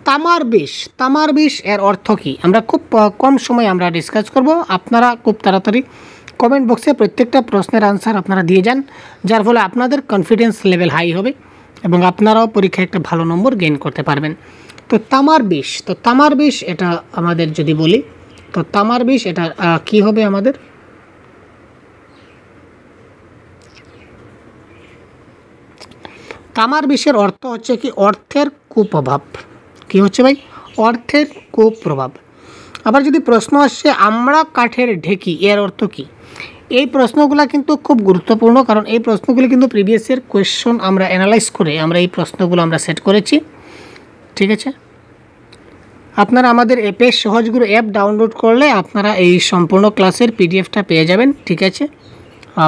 তামার বিষ, তামার বিষ এর অর্থ কী? আমরা খুব কম সময় আমরা ডিসকাস করব। আপনারা খুব তাড়াতাড়ি কমেন্ট বক্সে প্রত্যেকটা প্রশ্নের আনসার আপনারা দিয়ে যান, যার ফলে আপনাদের কনফিডেন্স লেভেল হাই হবে এবং আপনারাও পরীক্ষায় একটা ভালো নম্বর গেইন করতে পারবেন। তো তামার বিষ, তো তামার বিষ এটা আমাদের যদি বলি, তো তামার বিষ এটা কি হবে আমাদের? তামার বিষের অর্থ হচ্ছে কি? অর্থের কুপ্রভাব। কি হচ্ছে ভাই? অর্থের কুপ্রভাব। আবার যদি প্রশ্ন আসছে আমড়া কাঠের ঢেকি, এর অর্থ কী? এই প্রশ্নগুলো কিন্তু খুব গুরুত্বপূর্ণ, কারণ এই প্রশ্নগুলো কিন্তু প্রিভিয়াস ইয়ার কোয়েশ্চন আমরা অ্যানালাইজ করে আমরা এই প্রশ্নগুলো আমরা সেট করেছি, ঠিক আছে। আপনারা আমাদের অ্যাপের সহজগুরু অ্যাপ ডাউনলোড করলে আপনারা এই সম্পূর্ণ ক্লাসের পিডিএফটা পেয়ে যাবেন, ঠিক আছে।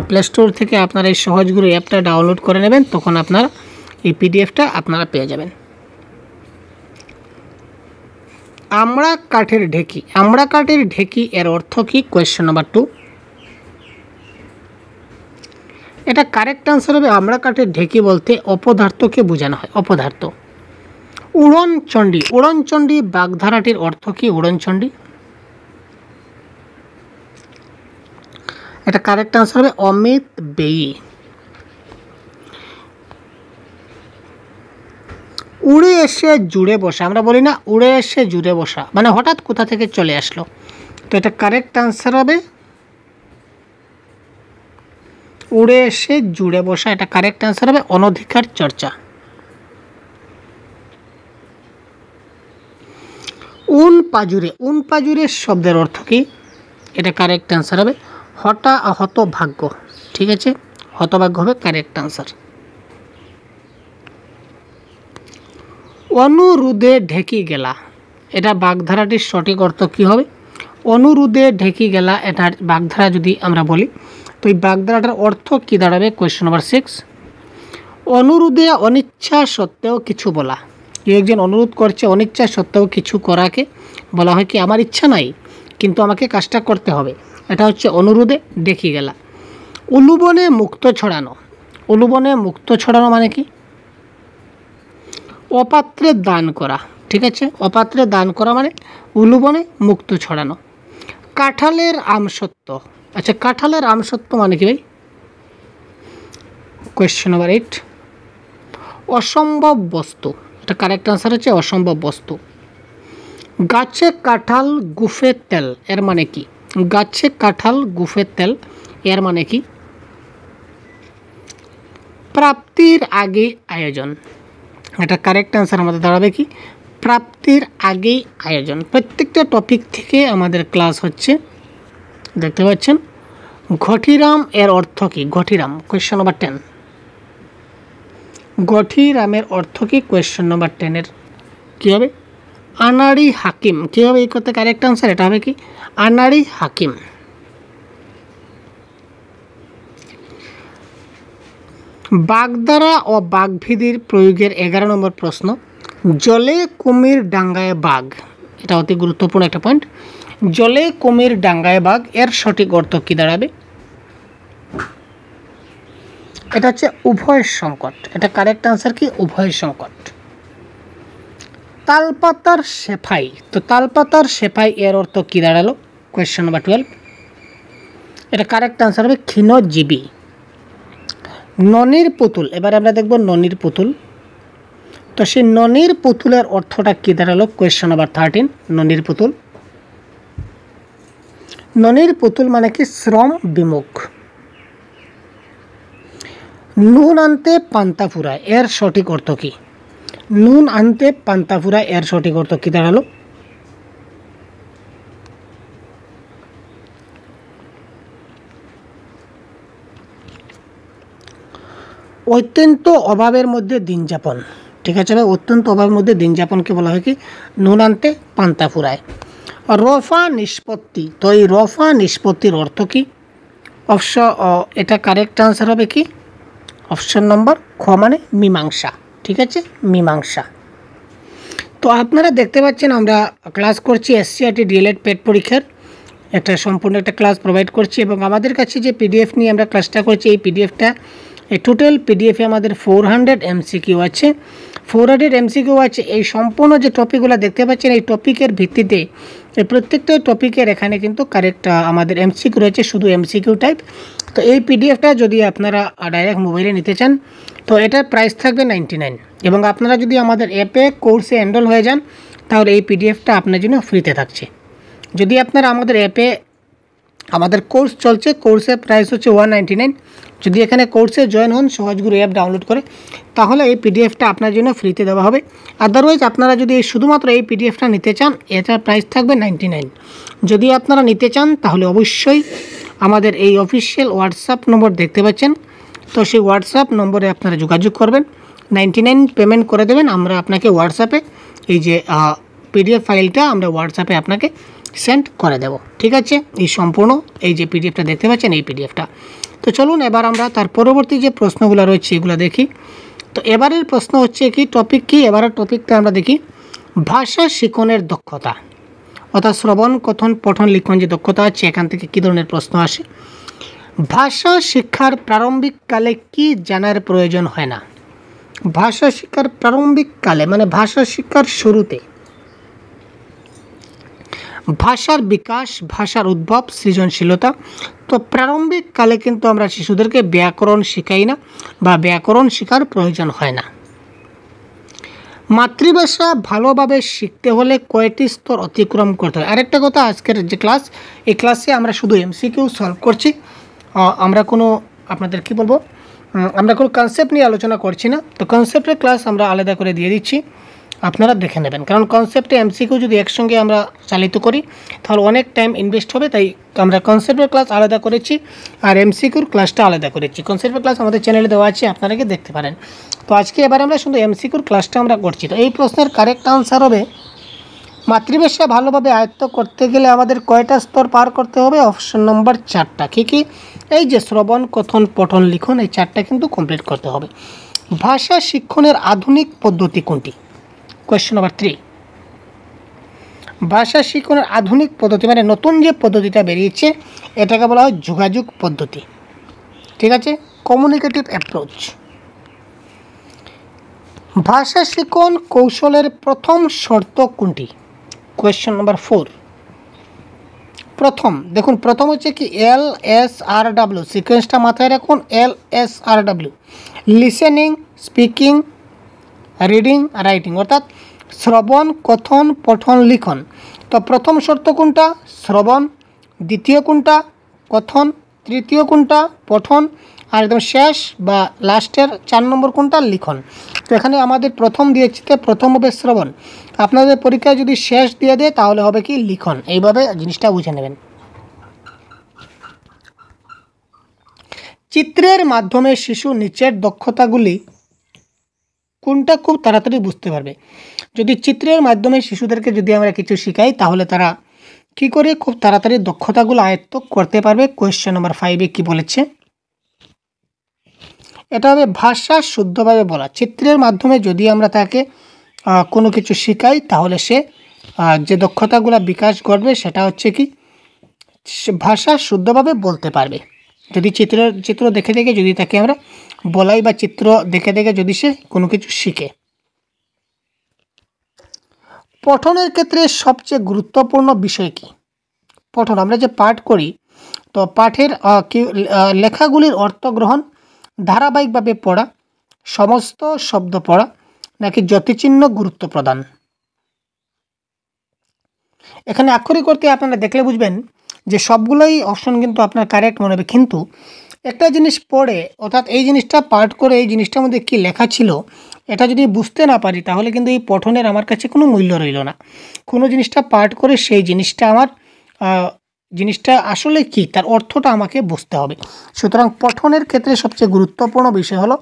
প্লে স্টোর থেকে আপনারা এই সহজগুরু অ্যাপটা ডাউনলোড করে নেবেন, তখন আপনারা এই পিডিএফটা আপনারা পেয়ে যাবেন। আমড়া কাঠের ঢেকি, আমড়া কাঠের ঢেকি এর অর্থ কী? Question number 2। এটা কারেক্ট আনসার হবে আমড়া কাঠের ঢেকি বলতে অপদার্থকে বোঝানো হয়, অপদার্থ। উড়নচণ্ডী, উড়নচণ্ডী বাগধারাটির অর্থ কী? উড়নচণ্ডী, এটা কারেক্ট আনসার হবে অমিত বেয়ী। উড়ে এসে জুড়ে বসা, আমরা বলি না উড়ে এসে জুড়ে বসা, মানে হঠাৎ কোথা থেকে চলে আসলো। তো এটা কারেক্ট আনসার হবে উড়ে এসে জুড়ে বসা, এটা কারেক্ট আনসার হবে অনধিকার চর্চা। উন পাজুরে, উন পাজুরে শব্দের অর্থ কী? এটা কারেক্ট আনসার হবে হতভাগ্য, ঠিক আছে, হতভাগ্য হবে কারেক্ট আনসার। অনুরোধে ঢেকি গেলা, এটা বাগধারাটির সঠিক অর্থ কী হবে? অনুরোধে ঢেকি গেলা, এটা বাগধারা যদি আমরা বলি, তো এই বাগধারাটার অর্থ কী দাঁড়াবে? Question number 6। অনুরোধে অনিচ্ছা সত্ত্বেও কিছু বলা, কেউ একজন অনুরোধ করছে, অনিচ্ছা সত্ত্বেও কিছু করাকে বলা হয় কি? আমার ইচ্ছা নাই কিন্তু আমাকে কাজটা করতে হবে, এটা হচ্ছে অনুরোধে ঢেকি গেলা। উলুবনে মুক্ত ছড়ানো, উলুবনে মুক্ত ছড়ানো মানে কি? অপাত্রে দান করা, ঠিক আছে, অপাত্রে দান করা মানে উলুবনে মুক্ত ছড়ানো। কাঁঠালের আমসত্ব, আচ্ছা কাঁঠালের আমসত্ব মানে কি ভাই? Question number 8। অসম্ভব বস্তু, এটা কারেক্ট আনসার হচ্ছে অসম্ভব বস্তু। গাছে কাঁঠাল গুফে তেল, এর মানে কি? গাছে কাঁঠাল গুফে তেল এর মানে কি? প্রাপ্তির আগে আয়োজন, এটা কারেক্ট আনসার আমাদের দাঁড়াবে কি? প্রাপ্তির আগেই আয়োজন। প্রত্যেকটা টপিক থেকে আমাদের ক্লাস হচ্ছে, দেখতে পাচ্ছেন। ঘটিরাম এর অর্থ কী? ঘটিরাম, কোয়েশ্চেন নাম্বার 10। ঘটিরামের অর্থ কী? কোয়েশ্চেন নাম্বার 10-এর কী হবে? আনাড়ি হাকিম। কী হবে এই কথা? কারেক্ট আনসার এটা হবে কি? আনাড়ি হাকিম। বাগধারা ও বাগভিদির প্রয়োগের 11 নম্বর প্রশ্ন। জলে কুমির ডাঙ্গায় বাঘ, এটা অতি গুরুত্বপূর্ণ একটা পয়েন্ট। জলে কুমির ডাঙ্গায় বাঘ এর সঠিক অর্থ কী দাঁড়াবে? এটা হচ্ছে উভয় সংকট। এটা কারেক্ট আনসার কি? উভয় সংকট। তালপাতার সেফাই, তো তালপাতার সেফাই এর অর্থ কী দাঁড়ালো? Question number 12। এটা কারেক্ট আনসার হবে ক্ষীণজীবী। ননির পুতুল, এবার আমরা দেখব ননির পুতুল। তো সেই ননির পুতুলের অর্থটা কী দাঁড়ালো? Question number 13। ননির পুতুল, ননির পুতুল মানে কি? শ্রম বিমুখ। নুন আনতে পান্তা ফুরায় এর সঠিক অর্থ কী? নুন আনতে পান্তা ফুরায় এর সঠিক অর্থ কী দাঁড়ালো? অত্যন্ত অভাবের মধ্যে দিন যাপন, ঠিক আছে ভাই? অত্যন্ত অভাবের মধ্যে দিন যাপনকে বলা হয় কি? নুন আনতে পান্তা ফুরায়। রফা নিষ্পত্তি, তো এই রফা নিষ্পত্তির অর্থ কী? এটা কারেক্ট আনসার হবে কি? অপশন নম্বর খ, মানে মীমাংসা। ঠিক আছে, মীমাংসা। তো আপনারা দেখতে পাচ্ছেন আমরা ক্লাস করছি এসসিআরটি ডিএলএড পেট পরীক্ষার একটা সম্পূর্ণ একটা ক্লাস প্রোভাইড করছি, এবং আমাদের কাছে যে পিডিএফ নিয়ে আমরা ক্লাসটা করছি, এই পিডিএফটা, এই টোটাল পিডিএফে আমাদের 400 এমসিকিউ আছে। 400 এমসিকিউ আছে। এই সম্পূর্ণ যে টপিকগুলো দেখতে পাচ্ছেন, এই টপিকের ভিত্তিতে এই প্রত্যেকটা টপিকের এখানে কিন্তু কারেক্ট আমাদের এমসিকিউ রয়েছে, শুধু এমসিকিউ টাইপ। তো এই পিডিএফটা যদি আপনারা ডাইরেক্ট মোবাইলে নিতে চান, তো এটার প্রাইস থাকবে 99, এবং আপনারা যদি আমাদের অ্যাপে কোর্সে এনরোল হয়ে যান, তাহলে এই পিডিএফটা আপনার জন্য ফ্রিতে থাকছে। যদি আপনারা আমাদের অ্যাপে, আমাদের কোর্স চলছে, কোর্সের প্রাইস হচ্ছে 199। যদি এখানে কোর্সে জয়েন হন সহজগুরু অ্যাপ ডাউনলোড করে, তাহলে এই পিডিএফটা আপনার জন্য ফ্রিতে দেওয়া হবে। আদারওয়াইজ আপনারা যদি শুধুমাত্র এই পিডিএফটা নিতে চান, এটার প্রাইস থাকবে 99। যদি আপনারা নিতে চান তাহলে অবশ্যই আমাদের এই অফিসিয়াল হোয়াটসঅ্যাপ নম্বর দেখতে পাচ্ছেন, তো সেই হোয়াটসঅ্যাপ নম্বরে আপনারা যোগাযোগ করবেন, 99 পেমেন্ট করে দেবেন। আমরা আপনাকে হোয়াটসঅ্যাপে এই যে পিডিএফ ফাইলটা আমরা হোয়াটসঅ্যাপে আপনাকে সেন্ড করে দেব। ঠিক আছে, এই সম্পূর্ণ এই যে পিডিএফটা দেখতে পাচ্ছেন, এই পিডিএফটা। তো চলুন এবার আমরা তার পরবর্তী যে প্রশ্নগুলো রয়েছে এগুলো দেখি। তো এবারের প্রশ্ন হচ্ছে কি, টপিক কি? এবারের টপিকটা আমরা দেখি ভাষা শিখনের দক্ষতা, অর্থাৎ শ্রবণ, কথন, পঠন, লিখন যে দক্ষতা আছে, এখান থেকে কী ধরনের প্রশ্ন আসে। ভাষা শিক্ষার প্রারম্ভিক কালে কি জানার প্রয়োজন হয় না? ভাষা শিক্ষার প্রারম্ভিক কালে মানে ভাষা শিক্ষার শুরুতে ভাষার বিকাশ, ভাষার উদ্ভব, সৃজনশীলতা। তো প্রারম্ভিক কালে কিন্তু আমরা শিশুদেরকে ব্যাকরণ শেখাই না, বা ব্যাকরণ শেখার প্রয়োজন হয় না। মাতৃভাষা ভালোভাবে শিখতে হলে কয়টি স্তর অতিক্রম করতে হয়? আরেকটা কথা, আজকের যে ক্লাস, এই ক্লাসে আমরা শুধু এমসিকিউ সলভ করছি, আমরা কোনো আপনাদের কি বলবো, আমরা কোনো কনসেপ্ট নিয়ে আলোচনা করছি না। তো কনসেপ্টের ক্লাস আমরা আলাদা করে দিয়ে দিচ্ছি, আপনারা দেখে নেবেন। কারণ কনসেপ্টে এমসিকিউ যদি একসঙ্গে আমরা চালিত করি তাহলে অনেক টাইম ইনভেস্ট হবে, তাই আমরা কনসেপ্টের ক্লাস আলাদা করেছি আর এমসিকিউর ক্লাসটা আলাদা করেছি। কনসেপ্টের ক্লাস আমাদের চ্যানেলে দেওয়া আছে, আপনারা কি দেখতে পারেন। তো আজকে এবার আমরা শুধু এমসিকিউর ক্লাসটা আমরা করছি। তো এই প্রশ্নের কারেক্ট আনসার হবে, মাতৃভাষা ভালোভাবে আয়ত্ত করতে গেলে আমাদের কয়টা স্তর পার করতে হবে? অপশন নম্বর 4টা। কী? এই যে শ্রবণ, কথন, পঠন, লিখন, এই 4টা কিন্তু কমপ্লিট করতে হবে। ভাষা শিক্ষণের আধুনিক পদ্ধতি কোনটি? Question number 3। ভাষা শিক্ষণের আধুনিক পদ্ধতি মানে নতুন যে পদ্ধতিটা বেরিয়েছে, এটাকে বলা হয় যোগাযোগ পদ্ধতি। ঠিক আছে, কমিউনিকেটিভ অ্যাপ্রোচ। ভাষা শিক্ষণ কৌশলের প্রথম শর্ত কোনটি? Question number 4। প্রথম, দেখুন প্রথম হচ্ছে কি LSRW, সিকোয়েন্সটা মাথায় রাখুন, LSRW, listening, speaking, reading, writing, অর্থাৎ শ্রবণ, কথন, পঠন, লিখন। তো প্রথম শর্ত কোনটা? শ্রবণ। দ্বিতীয় কোনটা? কথন। তৃতীয় কোনটা? পঠন। আর একদম শেষ বা লাস্টের 4 নম্বর কোনটা? লিখন। তো এখানে আমাদের প্রথম দিয়েছে, প্রথম হবে শ্রবণ। আপনাদের পরীক্ষায় যদি শেষ দিয়ে দেয় তাহলে হবে কি? লিখন। এইভাবে জিনিসটা বুঝে নেবেন। চিত্রের মাধ্যমে শিশু নিচের দক্ষতাগুলি কোনটা খুব তাড়াতাড়ি বুঝতে পারবে? যদি চিত্রের মাধ্যমে শিশুদেরকে যদি আমরা কিছু শেখাই তাহলে তারা কি করে খুব তাড়াতাড়ি দক্ষতাগুলো আয়ত্ত করতে পারবে? কোয়েশ্চেন নাম্বার 5-এ কি বলেছে? এটা হবে ভাষা শুদ্ধভাবে বলা। চিত্রের মাধ্যমে যদি আমরা তাকে কোনো কিছু শেখাই তাহলে সে যে দক্ষতাগুলো বিকাশ ঘটবে সেটা হচ্ছে কি? ভাষা শুদ্ধভাবে বলতে পারবে। যদি চিত্র দেখে দেখে যদি তাকে আমরা বলাই বা চিত্র দেখে দেখে যদি সে কোনো কিছু শিখে। পঠনের ক্ষেত্রে সবচেয়ে গুরুত্বপূর্ণ বিষয় কি? পঠন, আমরা যে পাঠ করি তো পাঠের লেখাগুলির অর্থ গ্রহণ, ধারাবাহিকভাবে পড়া, সমস্ত শব্দ পড়া, নাকি যতিচিহ্ন গুরুত্ব প্রদান? এখানে আক্ষরিক অর্থে আপনারা দেখলে বুঝবেন যে সবগুলোই অপশন কিন্তু আপনার কারেক্ট মনে হবে, কিন্তু একটা জিনিস পড়ে অর্থাৎ এই জিনিসটা পাঠ করে এই জিনিসটার মধ্যে কী লেখা ছিল এটা যদি বুঝতে না পারি তাহলে কিন্তু এই পঠনের আমার কাছে কোনো মূল্য রইল না। কোনো জিনিসটা পাঠ করে সেই জিনিসটা আমার জিনিসটা আসলে কি তার অর্থটা আমাকে বুঝতে হবে। সুতরাং পঠনের ক্ষেত্রে সবচেয়ে গুরুত্বপূর্ণ বিষয় হলো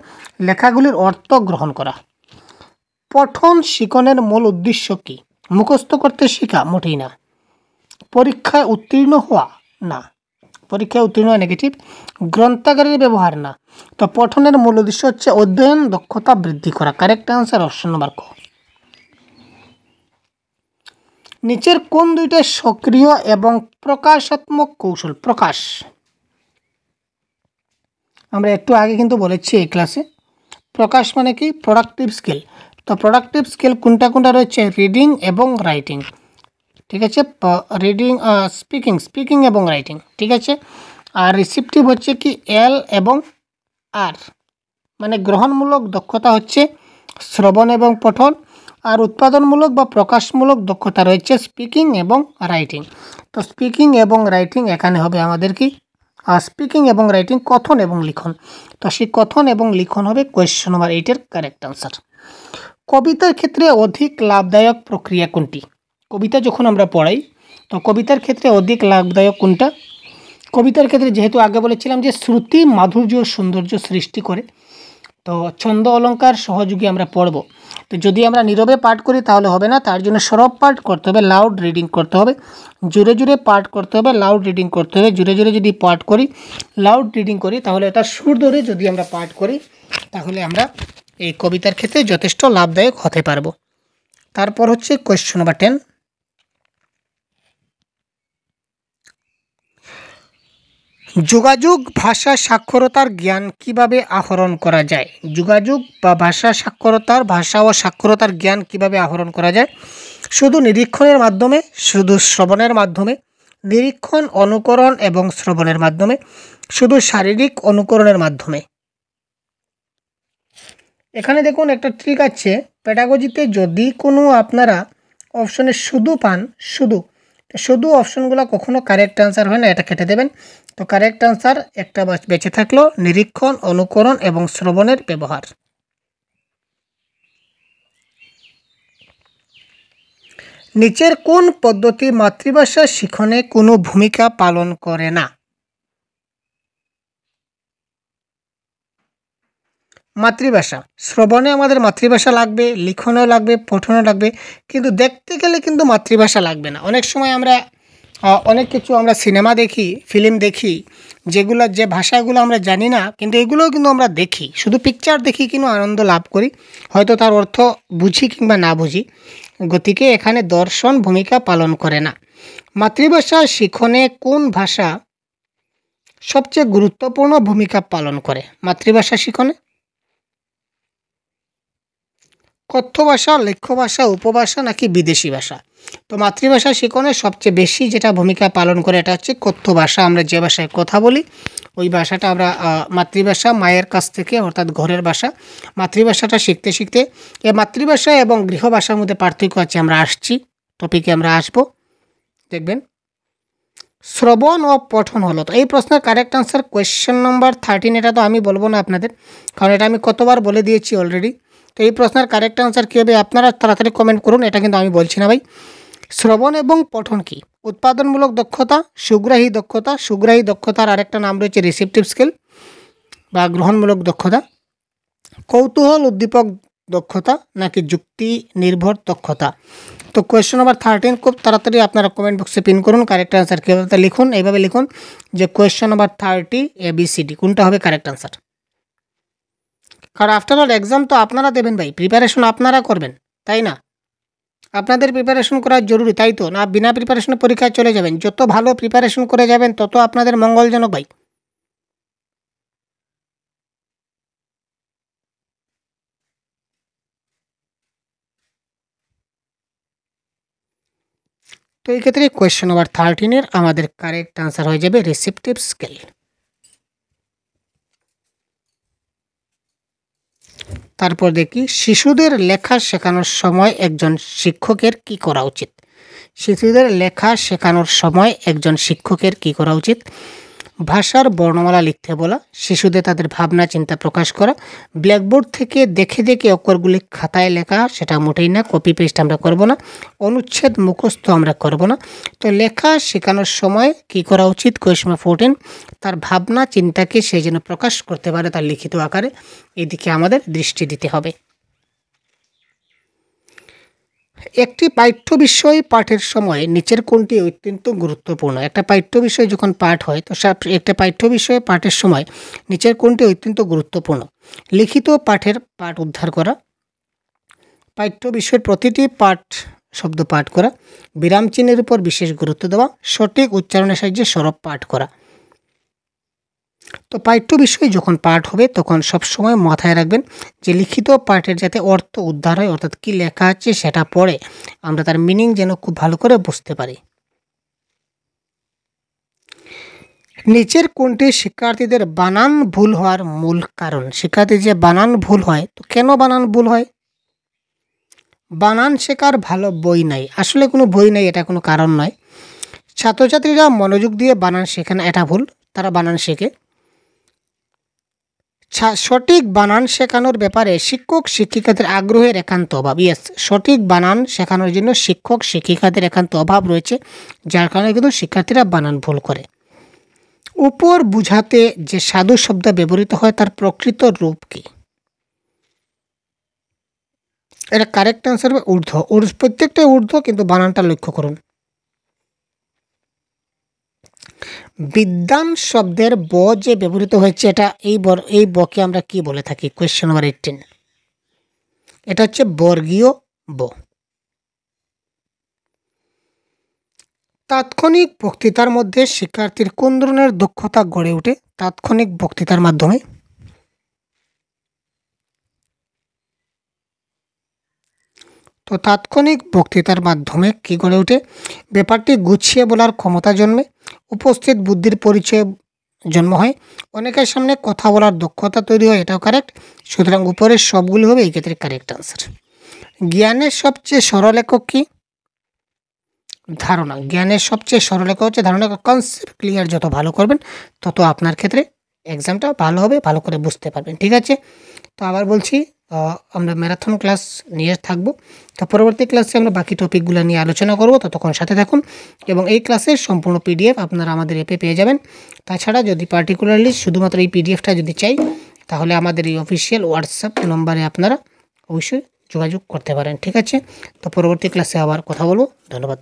লেখাগুলির অর্থ গ্রহণ করা। পঠন শিখনের মূল উদ্দেশ্য কি? মুখস্থ করতে শেখা? মোটেই না। পরীক্ষায় উত্তীর্ণ হওয়া? না। পরীক্ষায় উত্তীর্ণ হওয়া নেগেটিভ। গ্রন্থাগারের ব্যবহার? না। তো পঠনের মূল উদ্দেশ্য হচ্ছে অধ্যয়ন দক্ষতা বৃদ্ধি করা। কারেক্ট আনসার অপশন নম্বর ক। নিচের কোন দুইটা সক্রিয় এবং প্রকাশাত্মক কৌশল? প্রকাশ, আমরা একটু আগে কিন্তু বলেছি এই ক্লাসে, প্রকাশ মানে কি? Productive skill. তো প্রোডাক্টিভ স্কিল কোনটা কোনটা রয়েছে? রিডিং এবং রাইটিং, ঠিক আছে। রিডিং, স্পিকিং এবং রাইটিং, ঠিক আছে। আর রিসিপটিভ হচ্ছে কি? এল এবং আর, মানে গ্রহণমূলক দক্ষতা হচ্ছে শ্রবণ এবং পঠন, আর উৎপাদনমূলক বা প্রকাশমূলক দক্ষতা রয়েছে স্পিকিং এবং রাইটিং। তো স্পিকিং এবং রাইটিং এখানে হবে আমাদের কি? স্পিকিং এবং রাইটিং, কথন এবং লিখন। তো সেই কথন এবং লিখন হবে কোয়েশ্চন নাম্বার 8-এর কারেক্ট আনসার। কবিতার ক্ষেত্রে অধিক লাভদায়ক প্রক্রিয়া কোনটি? কবিতা যখন আমরা পড়াই তো কবিতার ক্ষেত্রে অধিক লাভদায়ক কোনটা? কবিতার ক্ষেত্রে যেহেতু আগে বলেছিলাম যে শ্রুতি মাধুর্য সৌন্দর্য সৃষ্টি করে, তো ছন্দ অলঙ্কার সহযোগী আমরা পড়ব। তো যদি আমরা নীরবে পাঠ করি তাহলে হবে না, তার জন্য সরব পাঠ করতে হবে, লাউড রিডিং করতে হবে, জোরে জোরে পাঠ করতে হবে, লাউড রিডিং করতে হবে। জোরে জোরে যদি পাঠ করি, লাউড রিডিং করি তাহলে এটা সুর ধরে যদি আমরা পাঠ করি তাহলে আমরা এই কবিতার ক্ষেত্রে যথেষ্ট লাভদায়ক হতে পারবো। তারপর হচ্ছে কোয়েশ্চন নাম্বার 10। যোগাযোগ ভাষা সাক্ষরতার জ্ঞান কিভাবে আহরণ করা যায়? যোগাযোগ বা ভাষা সাক্ষরতার ভাষা ও সাক্ষরতার জ্ঞান কিভাবে আহরণ করা যায়? শুধু নিরীক্ষণের মাধ্যমে, শুধু শ্রবণের মাধ্যমে, নিরীক্ষণ অনুকরণ এবং শ্রবণের মাধ্যমে, শুধু শারীরিক অনুকরণের মাধ্যমে। এখানে দেখুন একটা ট্রিক আছে পেডাগজিতে, যদি কোনো আপনারা অপশনে শুধু পান, শুধু অপশনগুলো কখনো কারেক্ট আনসার হয় না, এটা কেটে দেবেন। তো কারেক্ট আনসার একটা বেঁচে থাকলো নিরীক্ষণ, অনুকরণ এবং শ্রবণের ব্যবহার। নিচের কোন পদ্ধতি মাতৃভাষা শিখনে কোনো ভূমিকা পালন করে না? মাতৃভাষা শ্রবণে আমাদের মাতৃভাষা লাগবে, লিখনেও লাগবে, পঠনেও লাগবে, কিন্তু দেখতে গেলে কিন্তু মাতৃভাষা লাগবে না। অনেক সময় আমরা অনেক কিছু আমরা সিনেমা দেখি, ফিল্ম দেখি, যেগুলো যে ভাষাগুলো আমরা জানি না, কিন্তু এগুলোও কিন্তু আমরা দেখি, শুধু পিকচার দেখি কিন্তু আনন্দ লাভ করি, হয়তো তার অর্থ বুঝি কিংবা না বুঝি। গতিকে এখানে দর্শন ভূমিকা পালন করে না। মাতৃভাষা শিখনে কোন ভাষা সবচেয়ে গুরুত্বপূর্ণ ভূমিকা পালন করে? মাতৃভাষা শিখনে কথ্য ভাষা, লেখ্য ভাষা, উপভাষা নাকি বিদেশি ভাষা? তো মাতৃভাষা শিখনে সবচেয়ে বেশি যেটা ভূমিকা পালন করে এটা হচ্ছে কথ্য ভাষা। আমরা যে ভাষায় কথা বলি ওই ভাষাটা আমরা মাতৃভাষা, মায়ের কাছ থেকে অর্থাৎ ঘরের ভাষা। মাতৃভাষাটা শিখতে শিখতে এই মাতৃভাষা এবং গৃহভাষার মধ্যে পার্থক্য আছে, আমরা আসছি, টপিকে আমরা আসবো, দেখবেন। শ্রবণ ও পঠন হলো। তো এই প্রশ্নের কারেক্ট আনসার কোয়েশ্চেন নম্বর 13। এটা তো আমি বলবো না আপনাদের, কারণ এটা আমি কতবার বলে দিয়েছি অলরেডি। তো এই প্রশ্নের কারেক্ট আনসার কী হবে আপনারা তাড়াতাড়ি কমেন্ট করুন, এটা কিন্তু আমি বলছি না ভাই। শ্রবণ এবং পঠন কি? উৎপাদনমূলক দক্ষতা, সুগ্রাহী দক্ষতা। সুগ্রাহী দক্ষতার আরেকটা নাম রয়েছে রিসিপটিভ স্কিল বা গ্রহণমূলক দক্ষতা। কৌতূহল উদ্দীপক দক্ষতা নাকি যুক্তি নির্ভর দক্ষতা? তো কোয়েশ্চেন নাম্বার 13 খুব তাড়াতাড়ি আপনারা কমেন্ট বক্সে পিন করুন। কারেক্ট আনসার কীভাবে লিখুন, এইভাবে লিখুন যে কোয়েশ্চেন নাম্বার 30 ABCD কোনটা হবে কারেক্ট আনসার। কারণ আফটার অল এক্সাম তো আপনারা দেবেন ভাই, প্রিপারেশন আপনারা করবেন, তাই না? আপনাদের প্রিপারেশন করা জরুরি, তাই তো না? বিনা প্রিপারেশনে পরীক্ষায় চলে যাবেন। যত ভালো প্রিপারেশন করে যাবেন তত আপনাদের মঙ্গলজনক ভাই। তো এই ক্ষেত্রে কোয়েশ্চেন নাম্বার 13 আমাদের কারেক্ট আনসার হয়ে যাবে রিসিপটিভ স্কিল। তারপর দেখি শিশুদের লেখা শেখানোর সময় একজন শিক্ষকের কি করা উচিত। শিশুদের লেখা শেখানোর সময় একজন শিক্ষকের কি করা উচিত? ভাষার বর্ণমালা লিখতে বলা, শিশুদের তাদের ভাবনা চিন্তা প্রকাশ করা, ব্ল্যাকবোর্ড থেকে দেখে দেখে অক্ষরগুলি খাতায় লেখা, সেটা মোটেই না, কপি পেস্ট আমরা করব না, অনুচ্ছেদ মুখস্থ আমরা করব না। তো লেখা শেখানোর সময় কি করা উচিত? কোয়েশ্চন 14 তার ভাবনা চিন্তাকে সে যেন প্রকাশ করতে পারে তার লিখিত আকারে, এদিকে আমাদের দৃষ্টি দিতে হবে। একটি পাঠ্য বিষয় পাঠের সময় নিচের কোনটি অত্যন্ত গুরুত্বপূর্ণ? একটা পাঠ্য বিষয় যখন পাঠ হয় তো একটা পাঠ্য বিষয়ে পাঠের সময় নিচের কোনটি অত্যন্ত গুরুত্বপূর্ণ? লিখিত পাঠের পাঠ উদ্ধার করা, পাঠ্য বিষয়ের প্রতিটি পাঠ শব্দ পাঠ করা, বিরাম চিহ্নের উপর বিশেষ গুরুত্ব দেওয়া, সঠিক উচ্চারণের সাহায্যে সরব পাঠ করা। তো পাঠ্য বিষয় যখন পাঠ হবে তখন সবসময় মাথায় রাখবেন যে লিখিত পাঠের যাতে অর্থ উদ্ধার হয়, অর্থাৎ কী লেখা আছে সেটা পড়ে আমরা তার মিনিং যেন খুব ভালো করে বুঝতে পারি। নিচের কোনটি শিক্ষার্থীদের বানান ভুল হওয়ার মূল কারণ? শিক্ষার্থী যে বানান ভুল হয়, তো কেন বানান ভুল হয়? বানান শেখার ভালো বই নাই, আসলে কোনো বই নেই, এটা কোনো কারণ নয়। ছাত্রছাত্রীরা মনোযোগ দিয়ে বানান শেখে না, এটা ভুল, তারা বানান শেখে। সঠিক বানান শেখানোর ব্যাপারে শিক্ষক শিক্ষিকাদের আগ্রহের একান্ত অভাব। ইয়েস, সঠিক বানান শেখানোর জন্য শিক্ষক শিক্ষিকাদের একান্ত অভাব রয়েছে, যার কারণে কিন্তু শিক্ষার্থীরা বানান ভুল করে। উপর বুঝাতে যে সাধু শব্দ ব্যবহৃত হয় তার প্রকৃত রূপ কি? এটা কারেক্ট আনসার হবে ঊর্ধ্ব। প্রত্যেকটাই ঊর্ধ্ব, কিন্তু বানানটা লক্ষ্য করুন। বিদ্বান শব্দের ব যে ব্যবহৃত হয়েছে এটা এই বকে আমরা কি বলে থাকি? কোয়েশ্চেন নাম্বার 18 এটা হচ্ছে বর্গীয় ব। তাৎক্ষণিক বক্তৃতার মধ্যে শিক্ষার্থীর কোন ধরনের দক্ষতা গড়ে ওঠে? তাৎক্ষণিক বক্তৃতার মাধ্যমে। তো তাৎক্ষণিক বক্তৃতার মাধ্যমে কি গড়ে ওঠে? ব্যাপারটি গুছিয়ে বলার ক্ষমতা জন্মে, উপস্থিত বুদ্ধির পরিচয় জন্ম হয়, অনেকের সামনে কথা বলার দক্ষতা তৈরি হয়, এটাও কারেক্ট। সুতরাং উপরের সবগুলি হবে এই ক্ষেত্রে কারেক্ট আনসার। জ্ঞানের সবচেয়ে সরল একক কি? ধারণা। জ্ঞানের সবচেয়ে সরল একক হচ্ছে ধারণা। কনসেপ্ট ক্লিয়ার যত ভালো করবেন তত আপনার ক্ষেত্রে এক্সামটা ভালো হবে, ভালো করে বুঝতে পারবেন। ঠিক আছে, তো আবার বলছি আমরা ম্যারাথন ক্লাস নিয়ে থাকবো। তো পরবর্তী ক্লাসে আমরা বাকি টপিকগুলো নিয়ে আলোচনা করব, ততক্ষণ সাথে থাকুন। এবং এই ক্লাসের সম্পূর্ণ PDF আপনারা আমাদের অ্যাপে পেয়ে যাবেন। তাছাড়া যদি পার্টিকুলারলি শুধুমাত্র এই PDFটা যদি চাই তাহলে আমাদের এই অফিসিয়াল হোয়াটসঅ্যাপ নম্বরে আপনারা অবশ্যই যোগাযোগ করতে পারেন। ঠিক আছে, তো পরবর্তী ক্লাসে আবার কথা বলবো। ধন্যবাদ।